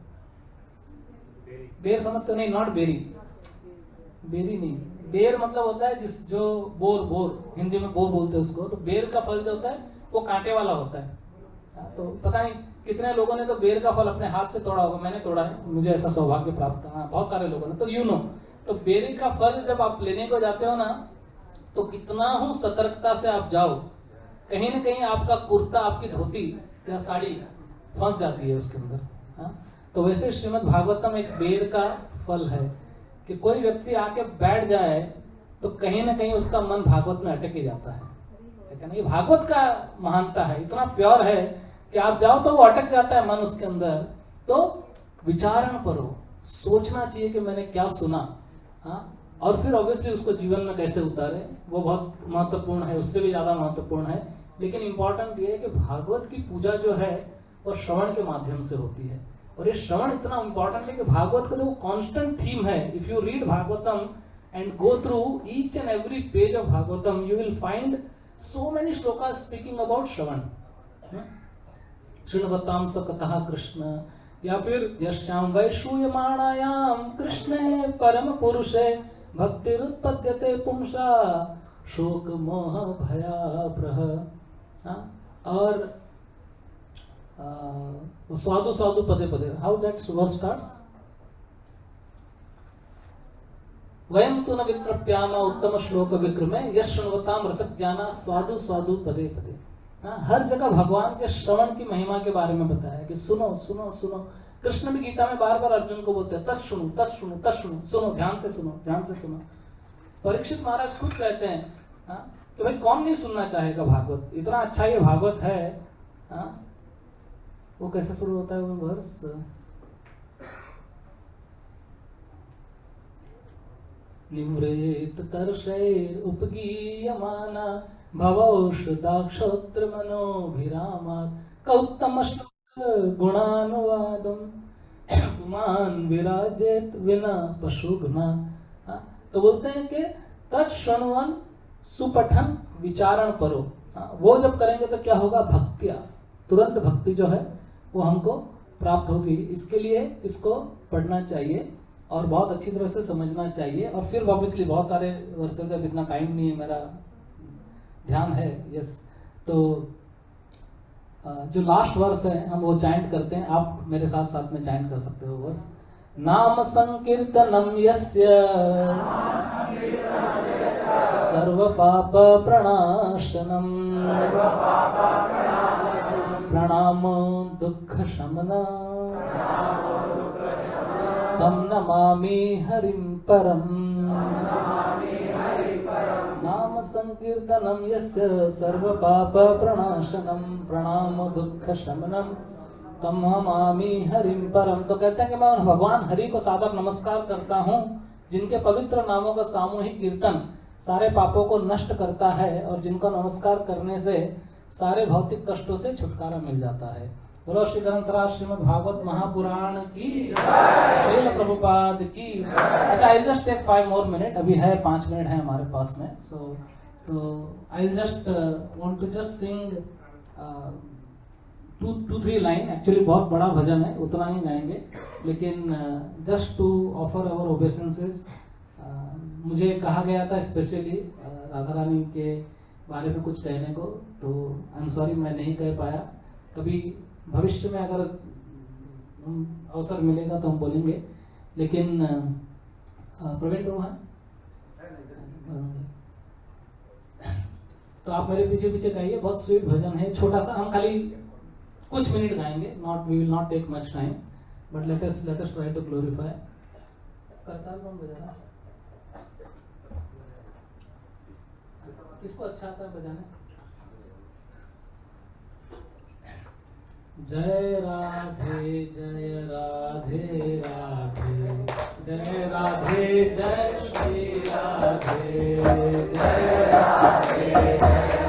बेर समझते नहीं? नॉट बेरी, बेरी नहीं, बेर मतलब होता है जिस जो बोर हिंदी में बोर बोलते हैं उसको। तो बेर का फल जो होता है वो कांटे वाला होता है। तो पता नहीं कितने लोगों ने तो बेर का फल अपने हाथ से तोड़ा होगा, मैंने तोड़ा है, मुझे ऐसा सौभाग्य प्राप्त था, बहुत सारे लोगों ने। तो यू नो, तो बेर का फल जब आप लेने को जाते हो ना, तो कितना हूं सतर्कता से आप जाओ, कहीं ना कहीं आपका कुर्ता, आपकी धोती या साड़ी फंस जाती है उसके अंदर। तो वैसे श्रीमद् भागवतम एक बेर का फल है कि कोई व्यक्ति आके बैठ जाए तो कहीं ना कहीं उसका मन भागवत में अटक ही जाता है। लेकिन ये भागवत का महानता है, इतना प्योर है कि आप जाओ तो वो अटक जाता है मन उसके अंदर। तो विचारण करो, सोचना चाहिए कि मैंने क्या सुना, और फिर ऑब्वियसली उसको जीवन में कैसे उतारे, वो बहुत महत्वपूर्ण है, उससे भी ज्यादा महत्वपूर्ण है। लेकिन इंपॉर्टेंट ये है कि भागवत की पूजा जो है वो श्रवण के माध्यम से होती है। और ये श्रवण इतना इंपॉर्टेंट है कि भागवत का जो कॉन्स्टेंट थीम है, if you read Bhagavatam and go through each and every page of Bhagavatam, you will find so many shlokas speaking about श्रवण। शृण्वतां सकतः कृष्ण, या फिर यश्याम वैश्रूयमाणायाम कृष्णे परम पुरुषे भक्तिरुत्पद्यते पुंसा शोक मोह भयाप्रह। और स्वादु स्वादु पदे पदे, हाउ दैट वर्ड स्टार्ट्स, वयम तु न वित्रप्याम उत्तम श्लोक विक्रमे यश्रवताम रसज्ञाना स्वादु स्वादु पदे पदे। हर जगह भगवान के श्रवण की महिमा के बारे में बताया कि सुनो सुनो सुनो, कृष्ण भी गीता में बार बार अर्जुन को बोलते हैं तत् सुनो तत् सुनो तत् सुनो, सुनो ध्यान से सुनो ध्यान से सुनो। परीक्षित महाराज खुद कहते हैं कि भाई कौन नहीं सुनना चाहेगा भागवत, इतना अच्छा ये भागवत है। वो कैसे शुरू होता है वो वर्ष? निवृत्त तरशैर उपगीयमाना भवौषधाक्षोत्र मनोभिरामात् कौत्तम श्लोक गुणानुवादम पुमान विराजेत विना पशुघ्ना। तो बोलते हैं कि तत्शृण्वन सुपठन विचारण परो। वो जब करेंगे तो क्या होगा? भक्तिया, तुरंत भक्ति जो है वो हमको प्राप्त होगी। इसके लिए इसको पढ़ना चाहिए और बहुत अच्छी तरह से समझना चाहिए। और फिर ऑब्वियसली बहुत सारे वर्सेस, अब इतना टाइम नहीं है, मेरा ध्यान है। यस, तो जो लास्ट वर्स है हम वो चैंट करते हैं, आप मेरे साथ साथ में चैंट कर सकते हो वर्स। नाम संकीर्तनम यस्य सर्व पाप प्रणाशनम प्रणामो दुख शमना तम नमामि हरिं परम। नाम संकीर्तनम यस्य सर्व पाप प्रणाशनम प्रणामो दुख शमनम तम नमामि हरिं परम। तो कहते हैं कि मैं भगवान हरि को सादर नमस्कार करता हूँ जिनके पवित्र नामों का सामूहिक कीर्तन सारे पापों को नष्ट करता है और जिनको नमस्कार करने से सारे भौतिक कष्टों से छुटकारा मिल जाता है। बोलो श्री ग्रंथराज श्रीमद् भागवत महापुराण की, श्रील प्रभुपाद की। अच्छा, I just take 5 more minutes, अभी है 5 मिनट है हमारे पास में। तो I just want to just sing 2-3 line. Actually बहुत बड़ा भजन है, उतना ही गाएंगे, लेकिन just to offer our obeisances. मुझे कहा गया था स्पेशली राधा रानी के बारे में कुछ कहने को, तो आई एम सॉरी मैं नहीं कह पाया। कभी भविष्य में अगर अवसर मिलेगा तो हम बोलेंगे। लेकिन प्रवीण प्रभु है तो आप मेरे पीछे पीछे गाइए। बहुत स्वीट भजन है, छोटा सा, हम खाली कुछ मिनट गाएंगे। We will not take much time, but let us try to glorify. करताल कौन बजा रहा है? किसको अच्छा आता है बजाने? जय राधे जय राधे राधे, जय राधे जय श्री राधे, जय राधे जय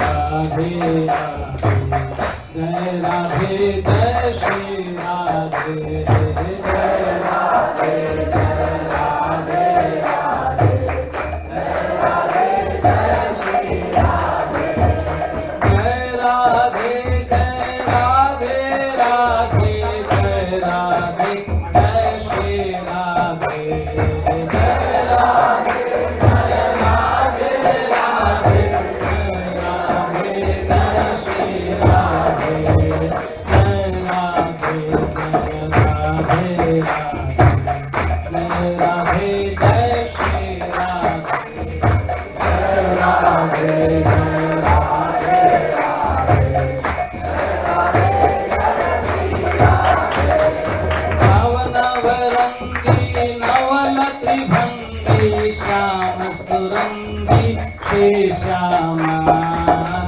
राधे राधे, जय राधे जय श्री राधे, जय राधे जय राधे राधे, जय राधे जय श्री राधे, जय राधे जय राधे राधे, जय राधे जय श्री राधे, जय राधे जय राधे राधे, जय राधे जय श्री राधे, जय राधे जय राधे राधे, जय राधे जय श्री राधे, जय राधे जय राधे राधे, जय राधे जय श्री राधे, जय राधे जय राधे राधे, जय राधे जय श्री राधे। नव नव रंगी नवल त्रिभंगी श्याम सुरंगी श्री श्यामा,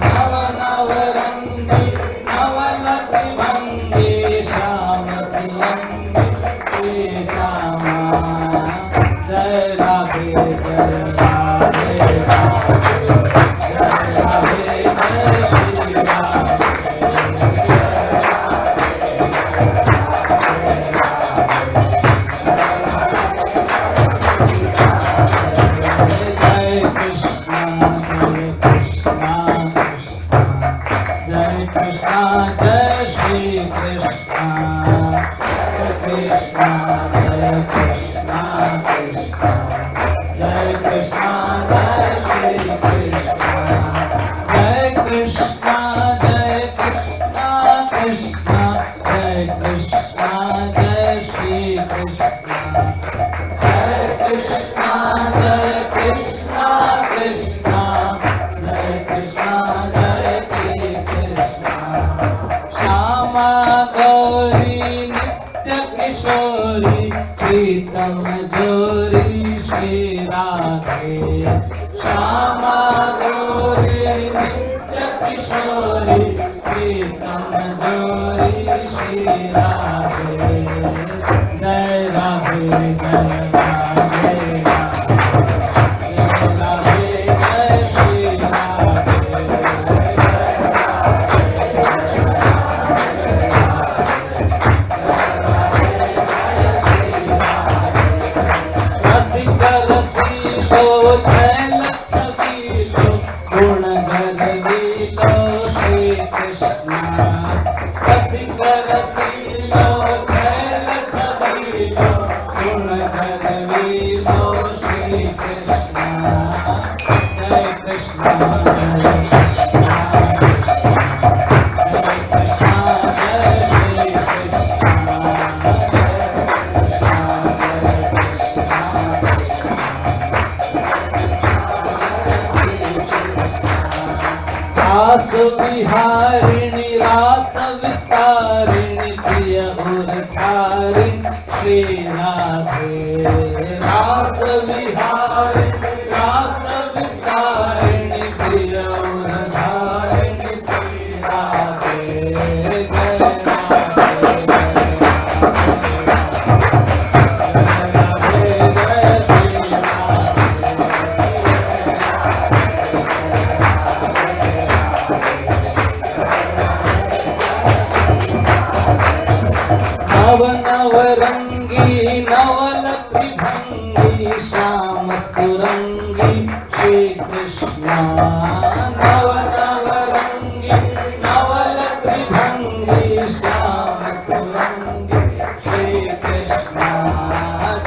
नव नव रंगी नवल त्रिभंगी श्याम सुरंगी श्री श्यामा, जय राधे जय राधे राधे, जय राधे जय श्री राधे, जय कृष्णा जय कृष्णा कृष्णा, जय कृष्णा जय श्री कृष्णा, जय कृष्णा जय कृष्णा कृष्णा, जय कृष्णा जय श्री कृष्णा, जय कृष्णा जय कृष्णा कृष्णा, जय कृष्णा जय श्री कृष्णा, जय कृष्णा जय कृष्णा कृष्णा। जोरी श्री राधे श्यामा गौरी नित्य किशोरी प्रीतम जोरी श्री राधे जय राधे जय राधे रास विहारिणी रास विस्तारिणी प्रिय उर्धारिणी श्री राधे रास विहारिणी रास विस्तारिणी प्रिय उर्धारिणी श्री राधे जय नवरंगी नवल त्रिभंगी श्याम सुरंगी श्री कृष्णा नव नवरंगी नवल त्रिभंगी श्याम सुरंगी श्री कृष्णा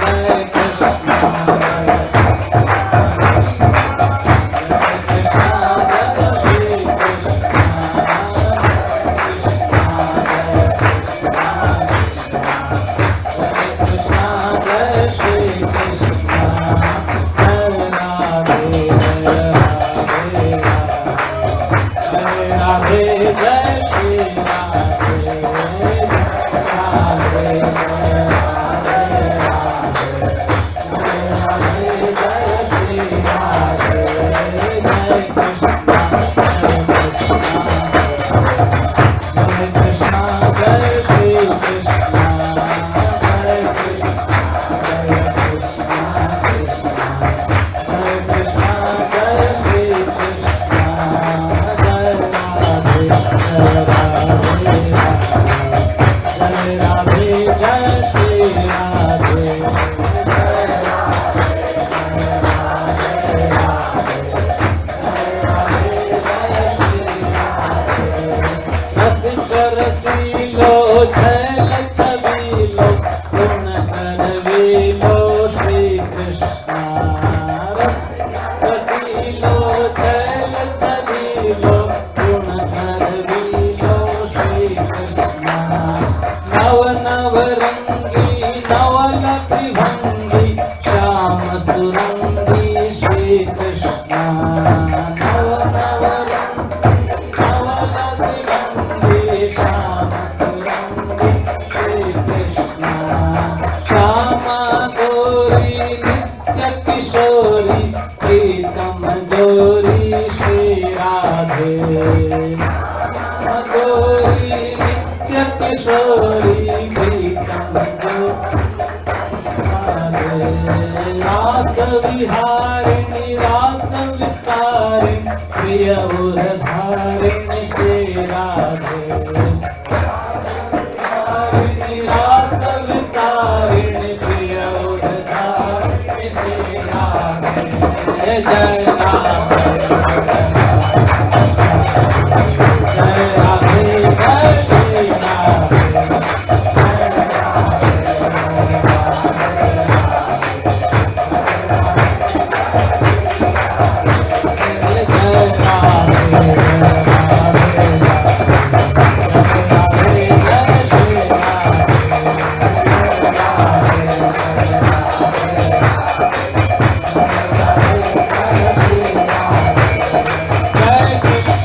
जय कृष्णा विहारिणी रास विस्तारिणी प्रिय उर्धारिणी श्री राधे रास विस्तारिणी प्रिय उर्धारिणी श्री राधे जय राधे जय राधे जय श्री राधे Krishna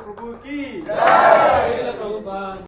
प्रभु की